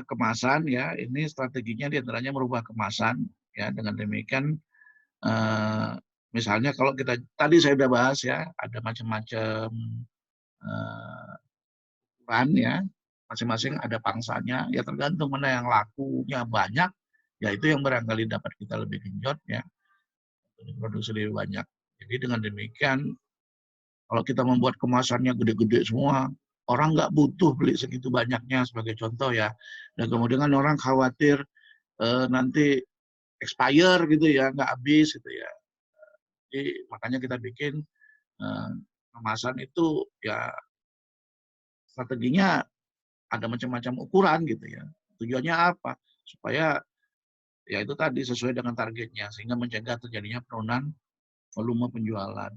kemasan ya ini strateginya diantaranya merubah kemasan ya dengan demikian misalnya kalau kita tadi saya sudah bahas ya ada macam-macam ukuran ya masing-masing ada pangsanya ya tergantung mana yang lakunya banyak ya itu yang barangkali dapat kita lebih genjot ya produksi lebih banyak. Jadi dengan demikian kalau kita membuat kemasannya gede-gede semua, orang nggak butuh beli segitu banyaknya sebagai contoh ya. Dan kemudian kan orang khawatir nanti expire gitu ya, nggak habis gitu ya. Jadi makanya kita bikin kemasan itu ya strateginya ada macam-macam ukuran gitu ya. Tujuannya apa? Supaya ya itu tadi sesuai dengan targetnya sehingga mencegah terjadinya penurunan volume penjualan.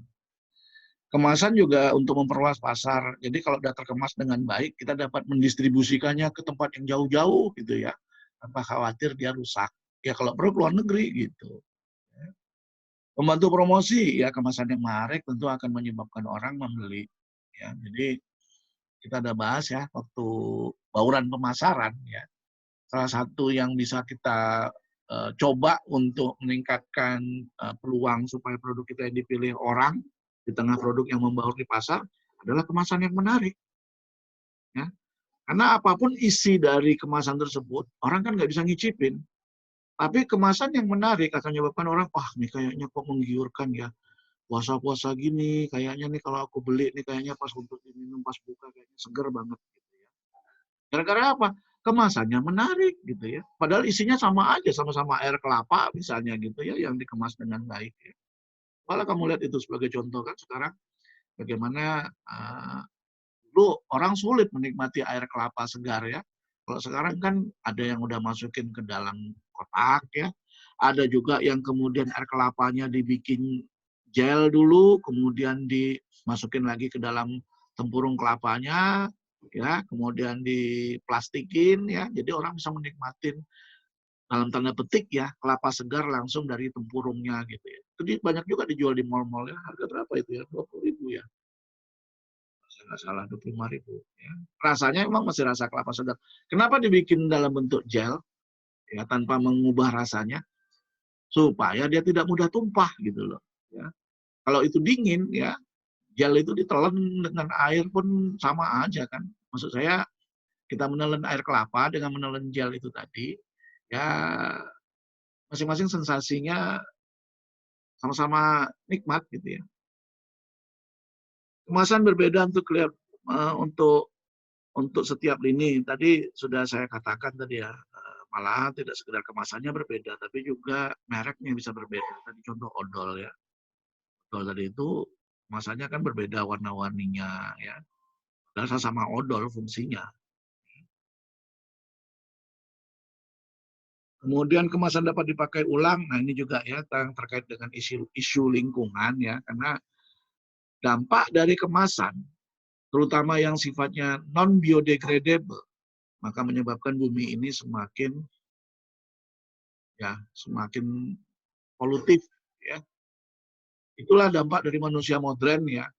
Kemasan juga untuk memperluas pasar. Jadi kalau sudah terkemas dengan baik, kita dapat mendistribusikannya ke tempat yang jauh-jauh gitu ya. Tanpa khawatir dia rusak. Ya kalau perlu keluar negeri gitu. Membantu promosi, ya kemasan yang menarik tentu akan menyebabkan orang membeli. Ya, jadi kita ada bahas ya waktu bauran pemasaran ya. Salah satu yang bisa kita coba untuk meningkatkan peluang supaya produk kita yang dipilih orang di tengah produk yang membaur di pasar adalah kemasan yang menarik. Ya. Karena apapun isi dari kemasan tersebut, orang kan nggak bisa ngicipin. Tapi kemasan yang menarik akan menyebabkan orang, wah ini kayaknya kok menggiurkan ya. Puasa-puasa gini, kayaknya nih kalau aku beli nih kayaknya pas untuk diminum pas buka kayaknya seger banget gitu ya. Gara-gara apa? Kemasannya menarik gitu ya. Padahal isinya sama aja, sama-sama air kelapa misalnya gitu ya, yang dikemas dengan baik. Ya. Malah kamu lihat itu sebagai contoh kan sekarang bagaimana dulu orang sulit menikmati air kelapa segar ya. Kalau sekarang kan ada yang udah masukin ke dalam kotak ya. Ada juga yang kemudian air kelapanya dibikin gel dulu, kemudian dimasukin lagi ke dalam tempurung kelapanya, ya, kemudian diplastikin ya, jadi orang bisa menikmatin dalam tanda petik ya kelapa segar langsung dari tempurungnya gitu ya. Jadi banyak juga dijual di mall-mall ya. Harga berapa itu ya? 20.000 ya. Saya nggak salah 25.000 ya. Rasanya emang masih rasa kelapa segar. Kenapa dibikin dalam bentuk gel ya tanpa mengubah rasanya? Supaya dia tidak mudah tumpah gitu loh ya. Kalau itu dingin ya, gel itu ditelan dengan air pun sama aja kan. Maksud saya kita menelan air kelapa dengan menelan gel itu tadi, ya masing-masing sensasinya sama-sama nikmat gitu ya. Kemasan berbeda untuk setiap lini. Tadi sudah saya katakan tadi ya, malahan tidak sekedar kemasannya berbeda, tapi juga mereknya bisa berbeda. Tadi contoh odol ya. Odol tadi itu kemasannya kan berbeda warna-warninya ya. Dan sama odol fungsinya. Kemudian kemasan dapat dipakai ulang. Nah, ini juga ya yang terkait dengan isu lingkungan ya, karena dampak dari kemasan terutama yang sifatnya non biodegradable, maka menyebabkan bumi ini semakin polutif ya. Itulah dampak dari manusia modern ya.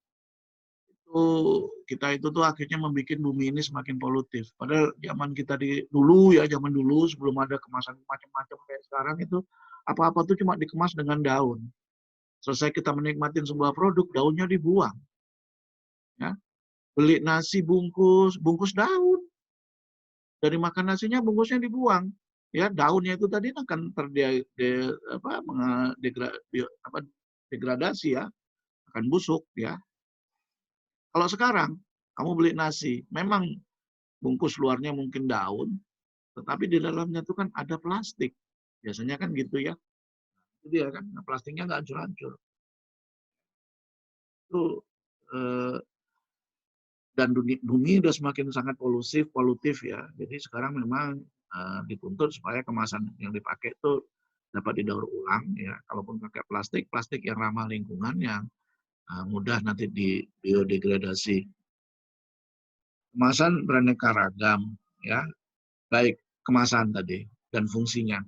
Kita itu tuh akhirnya membuat bumi ini semakin polutif. Padahal zaman dulu sebelum ada kemasan macam-macam kayak sekarang itu apa-apa tuh cuma dikemas dengan daun. Selesai kita menikmati sebuah produk, daunnya dibuang. Ya. Beli nasi bungkus daun. Dari makan nasinya bungkusnya dibuang. Ya, daunnya itu tadi akan degradasi ya, akan busuk ya. Kalau sekarang kamu beli nasi, memang bungkus luarnya mungkin daun, tetapi di dalamnya itu kan ada plastik. Biasanya kan gitu ya. Itu dia kan, nah, plastiknya nggak hancur-hancur. Itu dan bumi udah semakin sangat polutif ya. Jadi sekarang memang dituntut supaya kemasan yang dipakai itu dapat didaur ulang ya. Kalaupun pakai plastik, plastik yang ramah lingkungan yang mudah nanti di biodegradasi. Kemasan beraneka ragam ya, baik kemasan tadi dan fungsinya.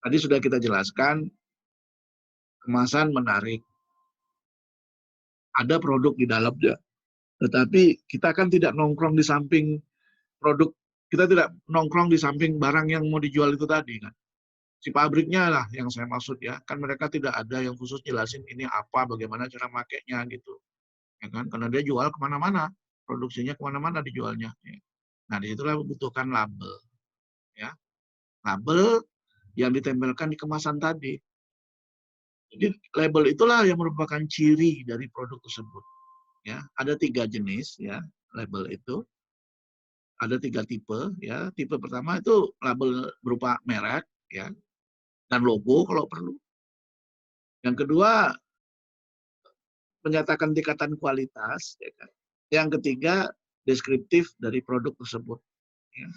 Tadi sudah kita jelaskan kemasan menarik. Ada produk di dalamnya. Tetapi kita kan tidak nongkrong di samping produk, kita tidak nongkrong di samping barang yang mau dijual itu tadi kan. Si pabriknya lah yang saya maksud ya. Kan mereka tidak ada yang khusus jelasin ini apa, bagaimana cara makainya gitu. Ya kan? Karena dia jual kemana-mana. Produksinya kemana-mana dijualnya. Nah, disitulah membutuhkan label. Ya. Label yang ditempelkan di kemasan tadi. Jadi label itulah yang merupakan ciri dari produk tersebut. Ya, ada 3 jenis ya label itu. Ada 3 tipe ya. Tipe pertama itu label berupa merek ya dan logo kalau perlu. Yang kedua menyatakan tingkatan kualitas ya kan. Yang ketiga deskriptif dari produk tersebut ya.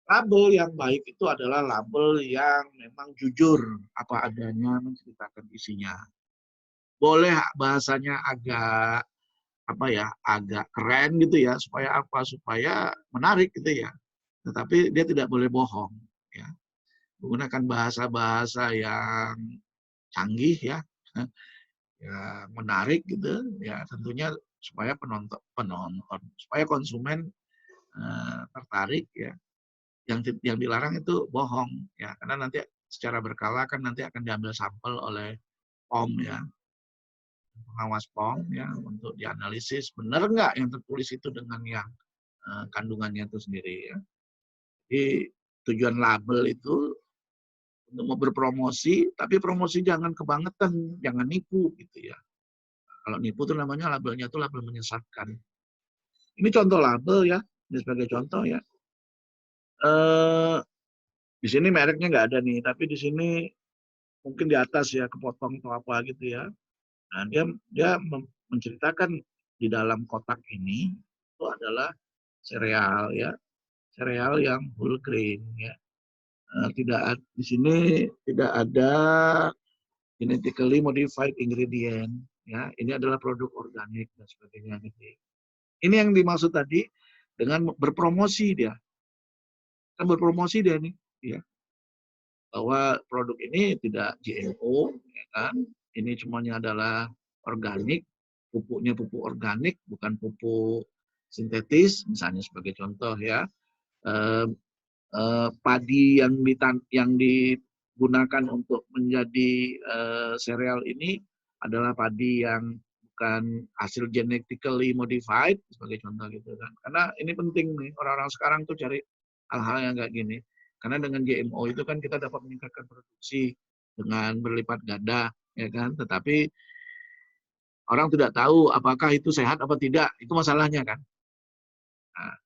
Label yang baik itu adalah label yang memang jujur apa adanya menceritakan isinya. Boleh bahasanya agak agak keren gitu ya, supaya apa? Supaya menarik gitu ya. Tetapi dia tidak boleh bohong ya. Menggunakan bahasa-bahasa yang canggih ya, ya menarik gitu ya, tentunya supaya penonton supaya konsumen tertarik ya. Yang dilarang itu bohong ya, karena nanti secara berkala kan nanti akan diambil sampel oleh POM ya, pengawas POM ya, untuk dianalisis benar nggak yang tertulis itu dengan yang kandungannya itu sendiri ya. Jadi tujuan label itu untuk mau berpromosi, tapi promosi jangan kebangetan, jangan nipu gitu ya. Kalau nipu itu namanya labelnya itu label menyesatkan. Ini contoh label ya, ini sebagai contoh ya. Di sini mereknya nggak ada nih, tapi di sini mungkin di atas ya kepotong atau apa gitu ya. Nah, dia menceritakan di dalam kotak ini itu adalah sereal ya, sereal yang whole grain ya. Tidak di sini tidak ada genetically modified ingredient ya. Ini adalah produk organik dan sebagainya gitu. Ini yang dimaksud tadi dengan berpromosi dia. Kan berpromosi dia nih, ya. Bahwa produk ini tidak GMO, ya kan? Ini semuanya adalah organik, pupuknya pupuk organik, bukan pupuk sintetis, misalnya sebagai contoh ya. Eh, Padi yang digunakan untuk menjadi sereal ini adalah padi yang bukan hasil genetically modified sebagai contoh gitu kan. Karena ini penting nih, orang-orang sekarang tuh cari hal-hal yang kayak gini. Karena dengan GMO itu kan kita dapat meningkatkan produksi dengan berlipat ganda, ya kan. Tetapi orang tidak tahu apakah itu sehat apa tidak, itu masalahnya kan. Nah,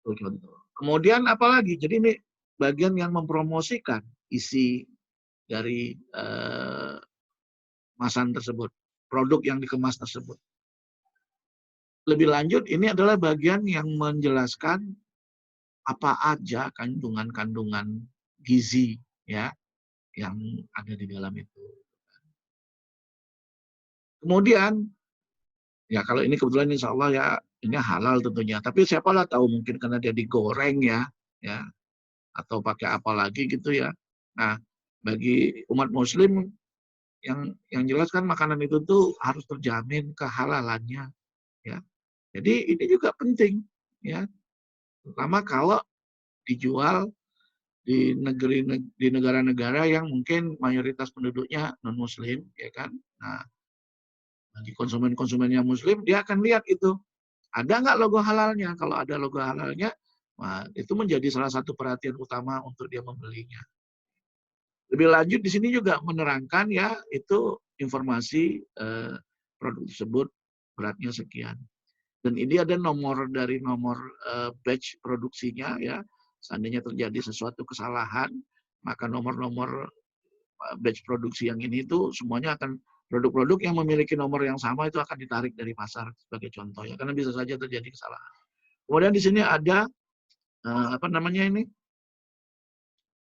itu contoh. Kemudian apalagi? Jadi ini bagian yang mempromosikan isi dari kemasan tersebut, produk yang dikemas tersebut. Lebih lanjut, ini adalah bagian yang menjelaskan apa aja kandungan-kandungan gizi ya yang ada di dalam itu. Kemudian, ya kalau ini kebetulan insya Allah ya ini halal tentunya. Tapi siapalah tahu mungkin karena dia digoreng ya atau pakai apa lagi gitu ya. Nah, bagi umat Muslim yang jelas kan makanan itu tuh harus terjamin kehalalannya ya. Jadi ini juga penting ya. Terutama kalau dijual di negara-negara yang mungkin mayoritas penduduknya non Muslim ya kan. Nah, bagi konsumen-konsumen yang Muslim dia akan lihat itu ada nggak logo halalnya. Kalau ada logo halalnya, nah, itu menjadi salah satu perhatian utama untuk dia membelinya. Lebih lanjut di sini juga menerangkan ya itu informasi produk tersebut beratnya sekian. Dan ini ada nomor dari nomor batch produksinya ya. Seandainya terjadi sesuatu kesalahan, maka nomor-nomor batch produksi yang ini itu semuanya akan produk-produk yang memiliki nomor yang sama itu akan ditarik dari pasar sebagai contoh ya. Karena bisa saja terjadi kesalahan. Kemudian di sini ada apa namanya ini?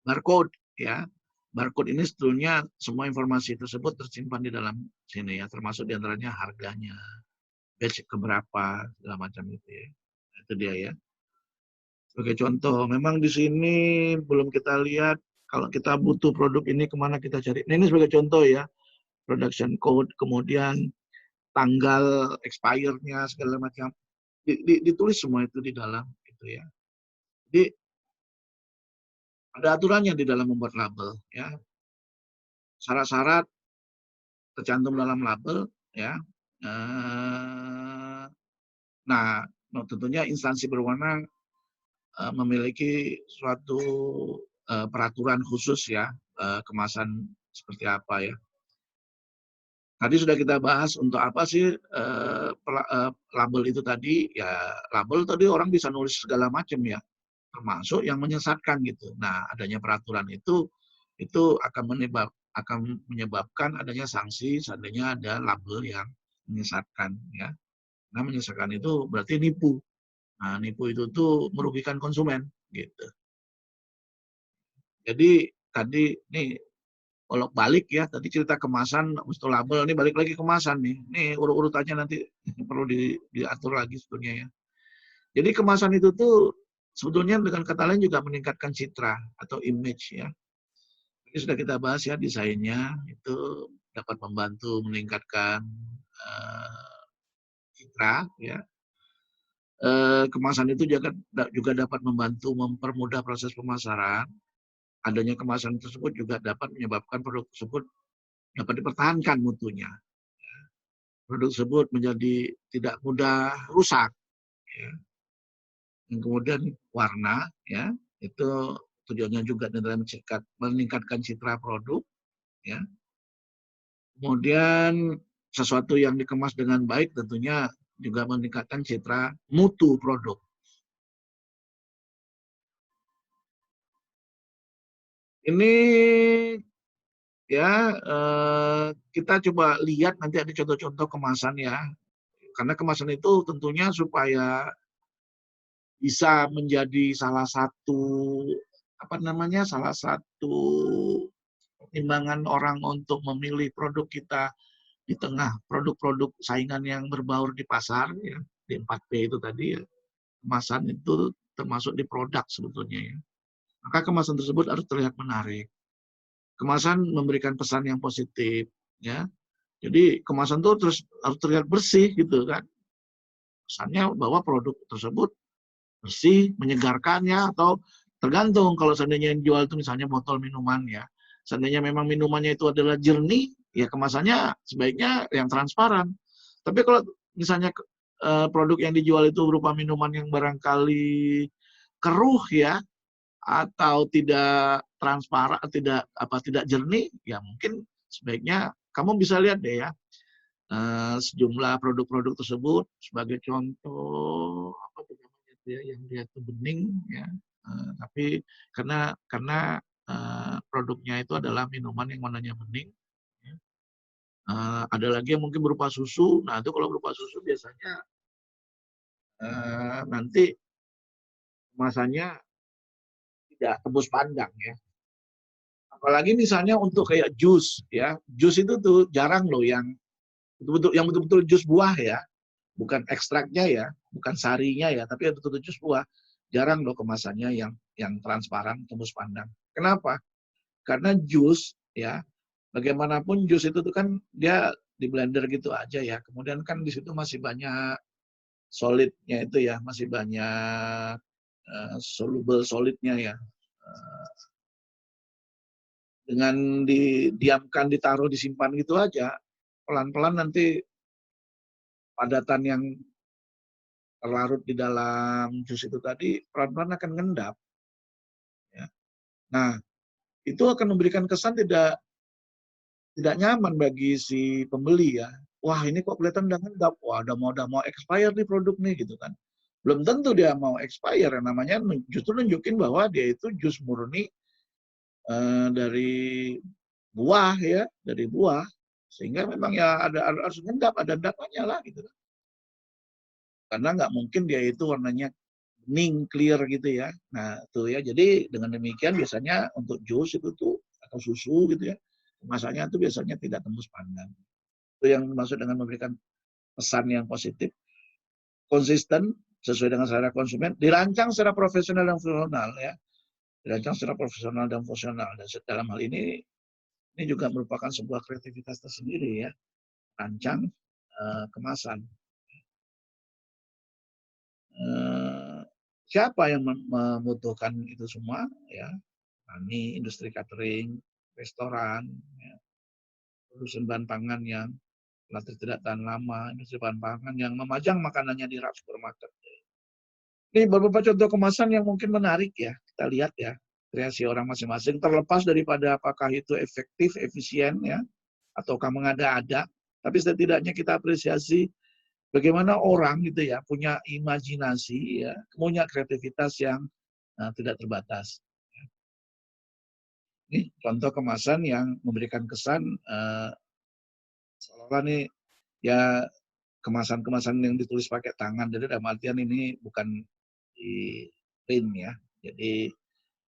Barcode ya. Barcode ini sebetulnya semua informasi tersebut tersimpan di dalam sini ya, termasuk diantaranya harganya, batch keberapa, segala macam itu ya. Itu dia ya. Sebagai contoh, memang di sini belum kita lihat kalau kita butuh produk ini kemana kita cari. Nah, ini sebagai contoh ya, production code, kemudian tanggal expire-nya segala macam ditulis semua itu di dalam gitu ya. Jadi ada aturannya di dalam membuat label ya. Syarat-syarat tercantum dalam label ya. Nah, tentunya instansi berwenang memiliki suatu peraturan khusus ya kemasan seperti apa ya. Tadi sudah kita bahas untuk apa sih label itu tadi ya, label tadi orang bisa nulis segala macam ya, termasuk yang menyesatkan gitu. Nah, adanya peraturan itu akan menyebabkan adanya sanksi seandainya ada label yang menyesatkan ya. Nah, menyesatkan itu berarti nipu. Nah, nipu itu tuh merugikan konsumen gitu. Jadi tadi nih bolak-balik ya, tadi cerita kemasan, untuk label, ini balik lagi kemasan nih. Nih urut-urutannya nanti perlu diatur lagi sebetulnya ya. Jadi kemasan itu tuh sebetulnya dengan kata lain juga meningkatkan citra atau image ya. Ini sudah kita bahas ya, desainnya itu dapat membantu meningkatkan citra ya. Kemasan itu juga dapat membantu mempermudah proses pemasaran. Adanya kemasan tersebut juga dapat menyebabkan produk tersebut dapat dipertahankan mutunya. Produk tersebut menjadi tidak mudah rusak. Ya. Dan kemudian warna, ya itu tujuannya juga dalam meningkatkan citra produk. Ya. Kemudian sesuatu yang dikemas dengan baik tentunya juga meningkatkan citra mutu produk. Ini ya kita coba lihat nanti ada contoh-contoh kemasan ya. Karena kemasan itu tentunya supaya bisa menjadi salah satu salah satu pertimbangan orang untuk memilih produk kita di tengah produk-produk saingan yang berbaur di pasar ya. di 4P itu tadi ya, kemasan itu termasuk di produk sebetulnya ya. Maka kemasan tersebut harus terlihat menarik. Kemasan memberikan pesan yang positif ya. Jadi kemasan itu harus terlihat bersih gitu kan. Pesannya bahwa produk tersebut bersih, menyegarkannya, atau tergantung kalau seandainya yang jual itu misalnya botol minuman ya. Seandainya memang minumannya itu adalah jernih, ya kemasannya sebaiknya yang transparan. Tapi kalau misalnya produk yang dijual itu berupa minuman yang barangkali keruh ya, atau tidak transparan, tidak jernih, ya mungkin sebaiknya kamu bisa lihat deh ya, sejumlah produk-produk tersebut sebagai contoh apa tuh namanya ya, yang dia itu bening ya, tapi karena produknya itu adalah minuman yang warnanya bening ya. Ada lagi yang mungkin berupa susu. Nah itu kalau berupa susu biasanya nanti kemasannya tidak tembus pandang ya. Apalagi misalnya untuk kayak jus ya, jus itu tuh jarang loh yang betul-betul jus buah ya, bukan ekstraknya ya, bukan sarinya ya, tapi betul-betul jus buah. Jarang loh kemasannya yang transparan, tembus pandang. Kenapa? Karena jus ya, bagaimanapun jus itu tuh kan dia di blender gitu aja ya. Kemudian kan di situ masih banyak solidnya itu ya, masih banyak soluble solidnya ya. Dengan didiamkan, ditaruh, disimpan gitu aja, pelan-pelan nanti padatan yang terlarut di dalam jus itu tadi pelan-pelan akan ngendap. Ya. Nah, itu akan memberikan kesan tidak nyaman bagi si pembeli ya. Wah ini kok kelihatan udah ngendap, wah udah mau expire nih produk nih gitu kan. Belum tentu dia mau expire, yang namanya justru nunjukin bahwa dia itu jus murni dari buah ya, dari buah. Sehingga memang ya harus ngendap, ada endapannya lah gitu. Karena nggak mungkin dia itu warnanya bening, clear gitu ya. Nah, tuh ya. Jadi dengan demikian biasanya untuk jus itu tuh atau susu gitu ya, kemasannya itu biasanya tidak tembus pandang. Itu yang dimaksud dengan memberikan pesan yang positif, konsisten sesuai dengan selera konsumen, dirancang secara profesional dan fungsional ya. Dirancang secara profesional dan fungsional. Dan dalam hal ini juga merupakan sebuah kreativitas tersendiri ya, rancang kemasan. Siapa yang membutuhkan itu semua ya? Kami industri catering, restoran, ya, produsen bahan pangan yang relatif tidak tahan lama, industri bahan pangan yang memajang makanannya di rak supermarket. Ini beberapa contoh kemasan yang mungkin menarik ya, kita lihat ya, kreasi orang masing-masing, terlepas daripada apakah itu efektif, efisien ya, ataukah mengada-ada, tapi setidaknya kita apresiasi bagaimana orang gitu ya, punya imajinasi ya, punya kreativitas yang tidak terbatas. Ini contoh kemasan yang memberikan kesan seolah-olah nih ya kemasan-kemasan yang ditulis pakai tangan. Jadi dalam artian ini bukan di print ya. Jadi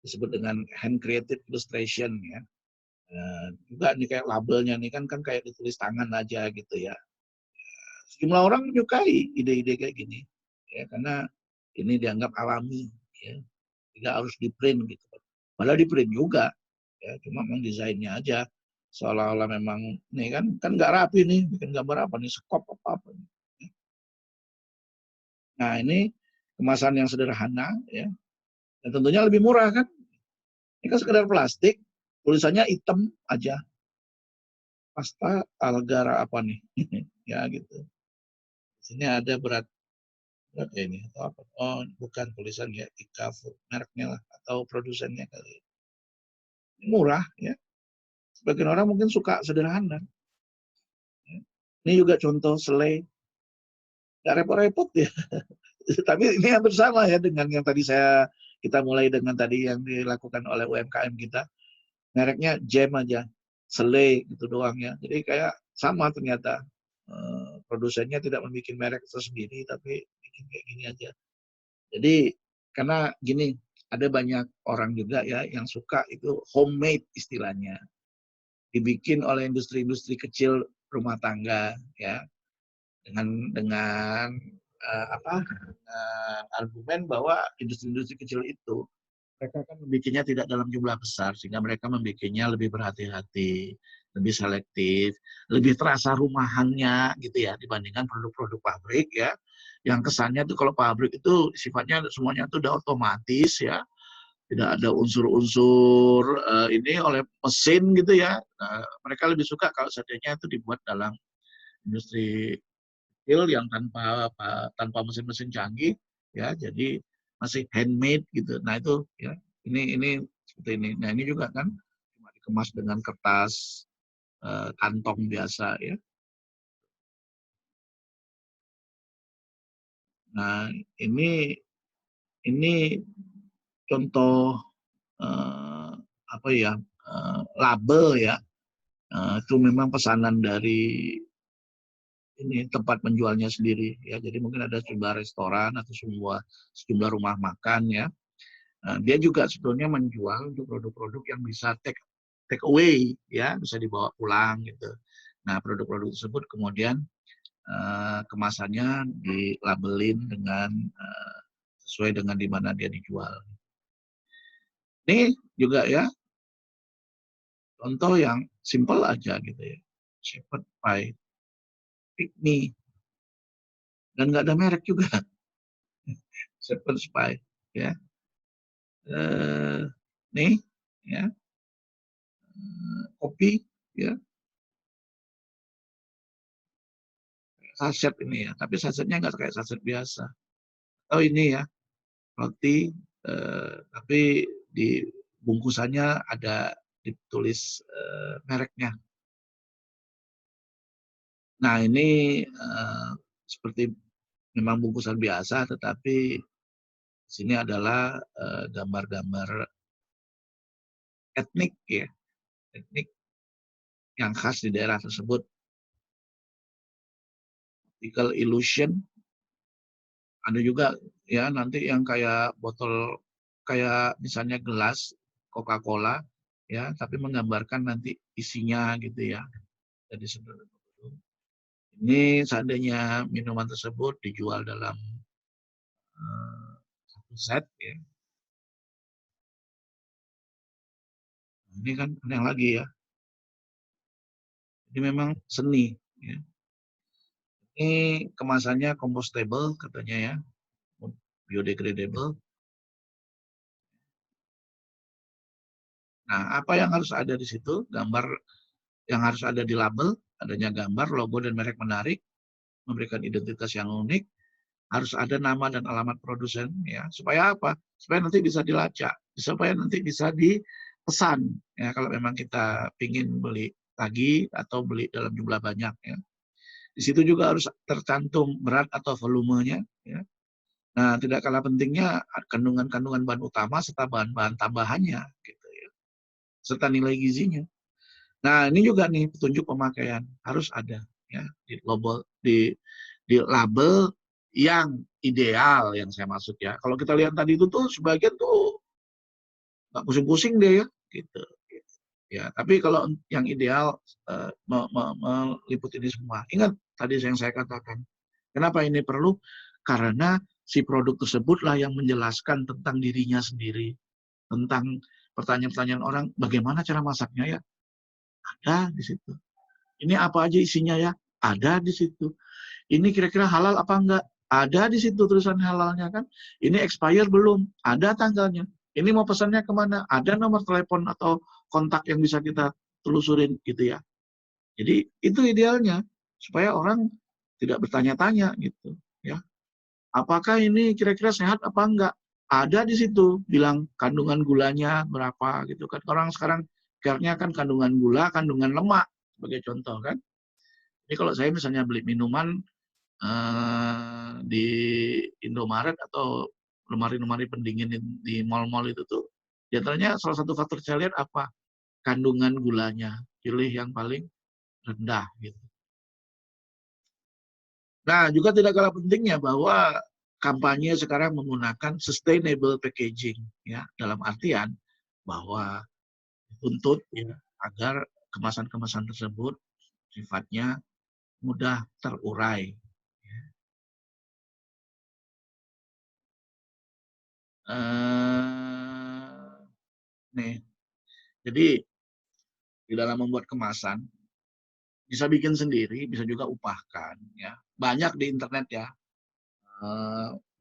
disebut dengan hand created illustration ya. Juga nih kayak labelnya nih kan kayak ditulis tangan aja gitu ya. Sejumlah orang menyukai ide-ide kayak gini ya karena ini dianggap alami ya. Tidak harus di print gitu. Padahal di print juga ya, cuma memang desainnya aja seolah-olah memang nih kan nggak rapi nih bikin gambar apa nih sekop apa nih. Nah ini kemasan yang sederhana ya dan tentunya lebih murah kan. Ini kan sekedar plastik, tulisannya hitam aja. Pasta Algara apa nih? Ya gitu. Di sini ada berat ini atau apa? Oh bukan tulisannya Ika Food, mereknya lah atau produsennya kali. Murah ya. Sebagian orang mungkin suka sederhana. Ini juga contoh selai. Nggak repot-repot ya. Tapi ini hampir sama ya dengan yang tadi kita mulai dengan tadi yang dilakukan oleh UMKM kita. Mereknya Jam aja. Selai gitu doang ya. Jadi kayak sama ternyata. Produsennya tidak membuat merek tersendiri, tapi bikin kayak gini aja. Jadi karena gini, ada banyak orang juga ya yang suka itu homemade istilahnya. Dibikin oleh industri-industri kecil rumah tangga ya dengan argumen bahwa industri-industri kecil itu mereka kan membikinnya tidak dalam jumlah besar sehingga mereka membikinnya lebih berhati-hati, lebih selektif, lebih terasa rumahannya gitu ya dibandingkan produk-produk pabrik ya. Yang kesannya tuh kalau pabrik itu sifatnya semuanya tuh udah otomatis ya, tidak ada unsur-unsur ini oleh mesin gitu ya. Mereka lebih suka kalau seandainya itu dibuat dalam industri kecil yang tanpa mesin-mesin canggih ya, jadi masih handmade gitu. Nah itu ya, ini seperti ini. Nah ini juga kan cuma dikemas dengan kertas kantong biasa ya. Nah ini contoh apa ya, label ya. Itu memang pesanan dari ini tempat menjualnya sendiri ya. Jadi mungkin ada sejumlah restoran atau sejumlah rumah makan ya. Dia juga sebetulnya menjual untuk produk-produk yang bisa take away ya, bisa dibawa pulang gitu. Nah, produk-produk tersebut kemudian kemasannya dilabelin dengan sesuai dengan di mana dia dijual. Ini juga ya contoh yang simple aja gitu ya. Shepherd pie, pygmy, dan nggak ada merek juga. Shepherd pie ya. Nih ya, kopi ya, saset ini ya, tapi sasetnya nggak kayak saset biasa. Oh ini ya, roti, tapi di bungkusannya ada ditulis mereknya. Nah ini seperti memang bungkusan biasa, tetapi sini adalah gambar-gambar etnik ya, etnik yang khas di daerah tersebut. Optical illusion, ada juga ya nanti yang kayak botol, kayak misalnya gelas Coca-Cola ya, tapi menggambarkan nanti isinya gitu ya. Jadi ini seandainya minuman tersebut dijual dalam satu set ya, ini kan aneh lagi ya. Ini memang seni ya. Ini kemasannya compostable katanya ya, biodegradable. Nah, apa yang harus ada di situ? Gambar yang harus ada di label, adanya gambar, logo, dan merek menarik, memberikan identitas yang unik, harus ada nama dan alamat produsen, ya. Supaya apa? Supaya nanti bisa dilacak, supaya nanti bisa dipesan, ya. Kalau memang kita ingin beli lagi atau beli dalam jumlah banyak, ya. Di situ juga harus tercantum berat atau volumenya, ya. Nah, tidak kalah pentingnya kandungan-kandungan bahan utama serta bahan-bahan tambahannya, gitu ya. Serta nilai gizinya. Nah, ini juga nih petunjuk pemakaian harus ada ya di label yang ideal yang saya maksud ya. Kalau kita lihat tadi itu tuh sebagian tuh nggak pusing-pusing deh ya gitu. Ya, tapi kalau yang ideal meliputi ini semua. Ingat tadi yang saya katakan. Kenapa ini perlu? Karena si produk tersebutlah yang menjelaskan tentang dirinya sendiri, tentang pertanyaan-pertanyaan orang, bagaimana cara masaknya ya? Ada di situ. Ini apa aja isinya ya? Ada di situ. Ini kira-kira halal apa enggak? Ada di situ tulisan halalnya kan. Ini expire belum? Ada tanggalnya. Ini mau pesannya kemana? Ada nomor telepon atau kontak yang bisa kita telusurin gitu ya. Jadi itu idealnya supaya orang tidak bertanya-tanya gitu ya. Apakah ini kira-kira sehat apa enggak? Ada di situ bilang kandungan gulanya berapa gitu kan. Orang sekarang care-nya kan kandungan gula, kandungan lemak sebagai contoh kan. Jadi kalau saya misalnya beli minuman di Indomaret atau lemari-lemari pendingin di mal-mal itu tuh, di antaranya salah satu faktor saya lihat apa? Kandungan gulanya. Pilih yang paling rendah gitu. Nah, juga tidak kalah pentingnya bahwa kampanye sekarang menggunakan sustainable packaging ya, dalam artian bahwa untuk ya, agar kemasan-kemasan tersebut sifatnya mudah terurai. Eh, nih, jadi di dalam membuat kemasan bisa bikin sendiri, bisa juga upahkan. Ya, banyak di internet ya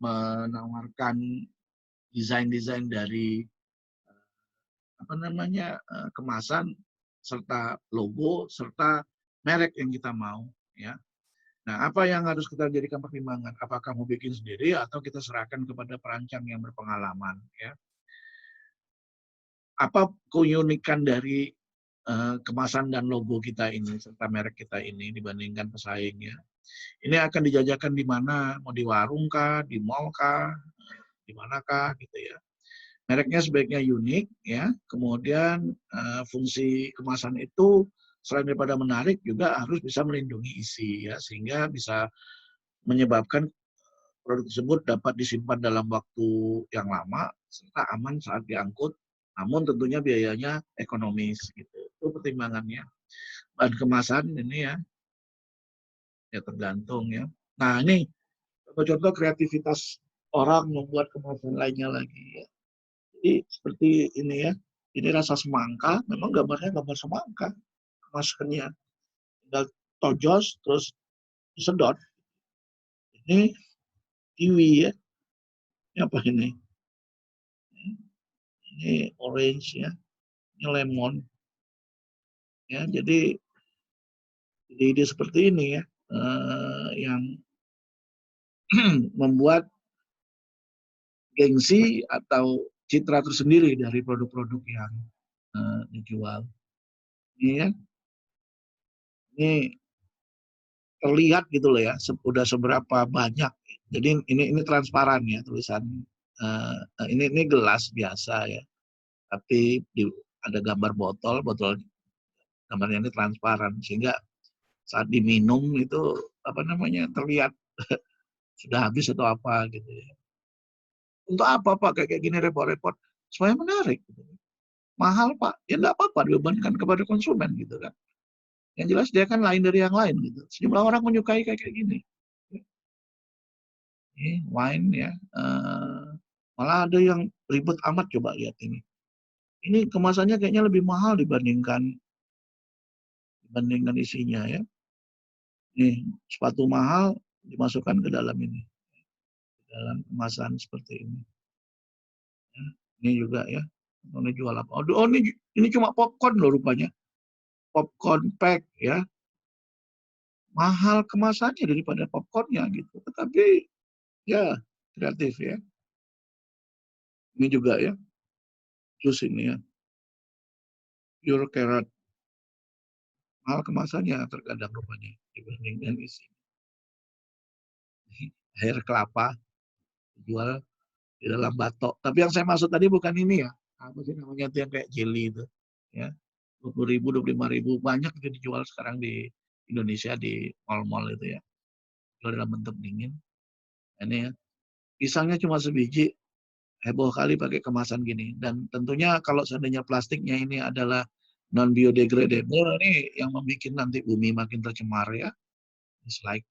menawarkan desain-desain dari apa namanya kemasan serta logo serta merek yang kita mau. Ya, nah apa yang harus kita jadikan pertimbangan? Apakah mau bikin sendiri atau kita serahkan kepada perancang yang berpengalaman? Ya, apa keunikan dari kemasan dan logo kita ini serta merek kita ini dibandingkan pesaingnya. Ini akan dijajakan di mana? Mau di warung kah, di mall kah, di manakah gitu ya. Mereknya sebaiknya unik ya. Kemudian fungsi kemasan itu selain daripada menarik juga harus bisa melindungi isi ya, sehingga bisa menyebabkan produk tersebut dapat disimpan dalam waktu yang lama serta aman saat diangkut, namun tentunya biayanya ekonomis gitu. Itu pertimbangannya. Bahan kemasan ini ya tergantung ya. Nah ini contoh-contoh kreativitas orang membuat kemasan lainnya lagi ya. Jadi seperti ini ya. Ini rasa semangka, memang gambarnya gambar semangka kemasannya. Tinggal tojos terus disedot. Ini kiwi ya. Ini apa ini? Ini orange ya. Ini lemon. Ya, jadi ide-ide seperti ini ya yang membuat gengsi atau citra tersendiri dari produk-produk yang dijual. Ini ya, ini terlihat gitu loh ya, udah seberapa banyak. Jadi ini transparan ya tulisan. Ini gelas biasa ya, tapi ada gambar botol, gambarnya ini transparan sehingga saat diminum itu apa namanya terlihat sudah habis atau apa gitu ya. Untuk apa Pak kayak gini repot-repot? Supaya menarik. Gitu. Mahal Pak, ya nggak apa-apa dibebankan kepada konsumen gitu kan. Yang jelas dia kan lain dari yang lain gitu. Sejumlah orang menyukai kayak gini. Ini wine ya. Malah ada yang ribet amat coba lihat ini. Ini kemasannya kayaknya lebih mahal dibandingkan isinya ya. Nih sepatu mahal dimasukkan ke dalam ini, dalam kemasan seperti ini. Ya, ini juga ya. Ini jual apa? Oh ini cuma popcorn loh rupanya. Popcorn pack ya. Mahal kemasannya daripada popcornnya gitu. Tetapi ya kreatif ya. Ini juga ya. Jus ini ya. Pure carrot. Mahal kemasannya terkadang rupanya dibandingkan isi. Air kelapa dijual di dalam batok. Tapi yang saya maksud tadi bukan ini ya. Apa sih namanya itu yang kayak jelly itu. Ya. 20.000, 25.000 banyak itu dijual sekarang di Indonesia di mall-mall itu ya. Jual dalam bentuk dingin. Ini ya. Pisangnya cuma sebiji, heboh kali pakai kemasan gini. Dan tentunya kalau seandainya plastiknya ini adalah non biodegradable, ini yang membuat nanti bumi makin tercemar ya. It's like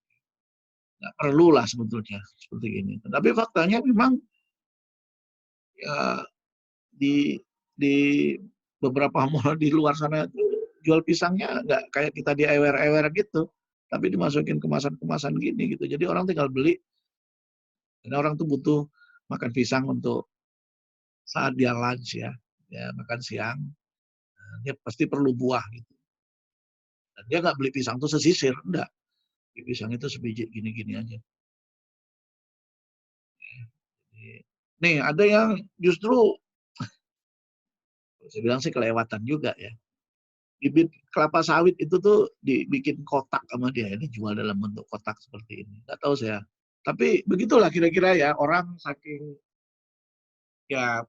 nggak perlu lah sebetulnya seperti ini. Tapi faktanya memang ya di beberapa mall di luar sana itu jual pisangnya nggak kayak kita di ewer-ewer gitu, tapi dimasukin kemasan-kemasan gini gitu. Jadi orang tinggal beli. Karena orang tuh butuh makan pisang untuk saat dia lunch ya, makan siang, dia pasti perlu buah gitu. Dan dia nggak beli pisang tuh sesisir, enggak. Pisang itu sebiji gini-gini aja. Nih ada yang justru saya bilang sih kelewatan juga ya. Bibit kelapa sawit itu tuh dibikin kotak sama dia, ini jual dalam bentuk kotak seperti ini. Nggak tahu saya. Tapi begitulah kira-kira ya orang ya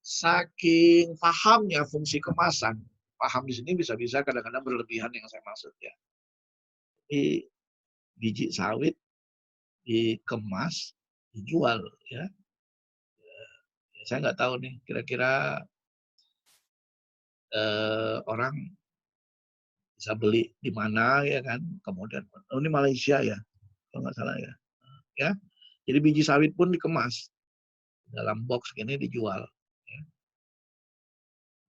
saking pahamnya fungsi kemasan. Paham di sini bisa-bisa kadang-kadang berlebihan yang saya maksud ya. Jadi biji sawit dikemas, dijual ya. Saya nggak tahu nih kira-kira orang bisa beli di mana ya kan. Kemudian ini Malaysia ya kalau nggak salah ya. Ya, jadi biji sawit pun dikemas. dalam box gini dijual. Ya.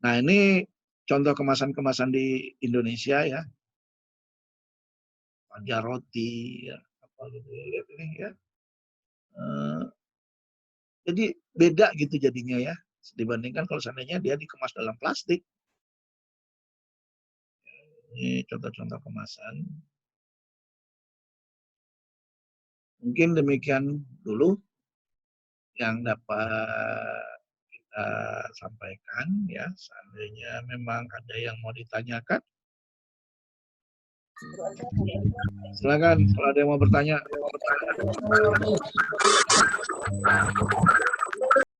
Nah ini contoh kemasan-kemasan di Indonesia ya, Fajar roti, ya, apa gitu ya, lihat ini ya. Jadi beda gitu jadinya ya, dibandingkan kalau seandainya dia dikemas dalam plastik. Ini contoh-contoh kemasan. Mungkin demikian dulu yang dapat kita sampaikan ya. Seandainya memang ada yang mau ditanyakan, silakan kalau ada yang mau bertanya.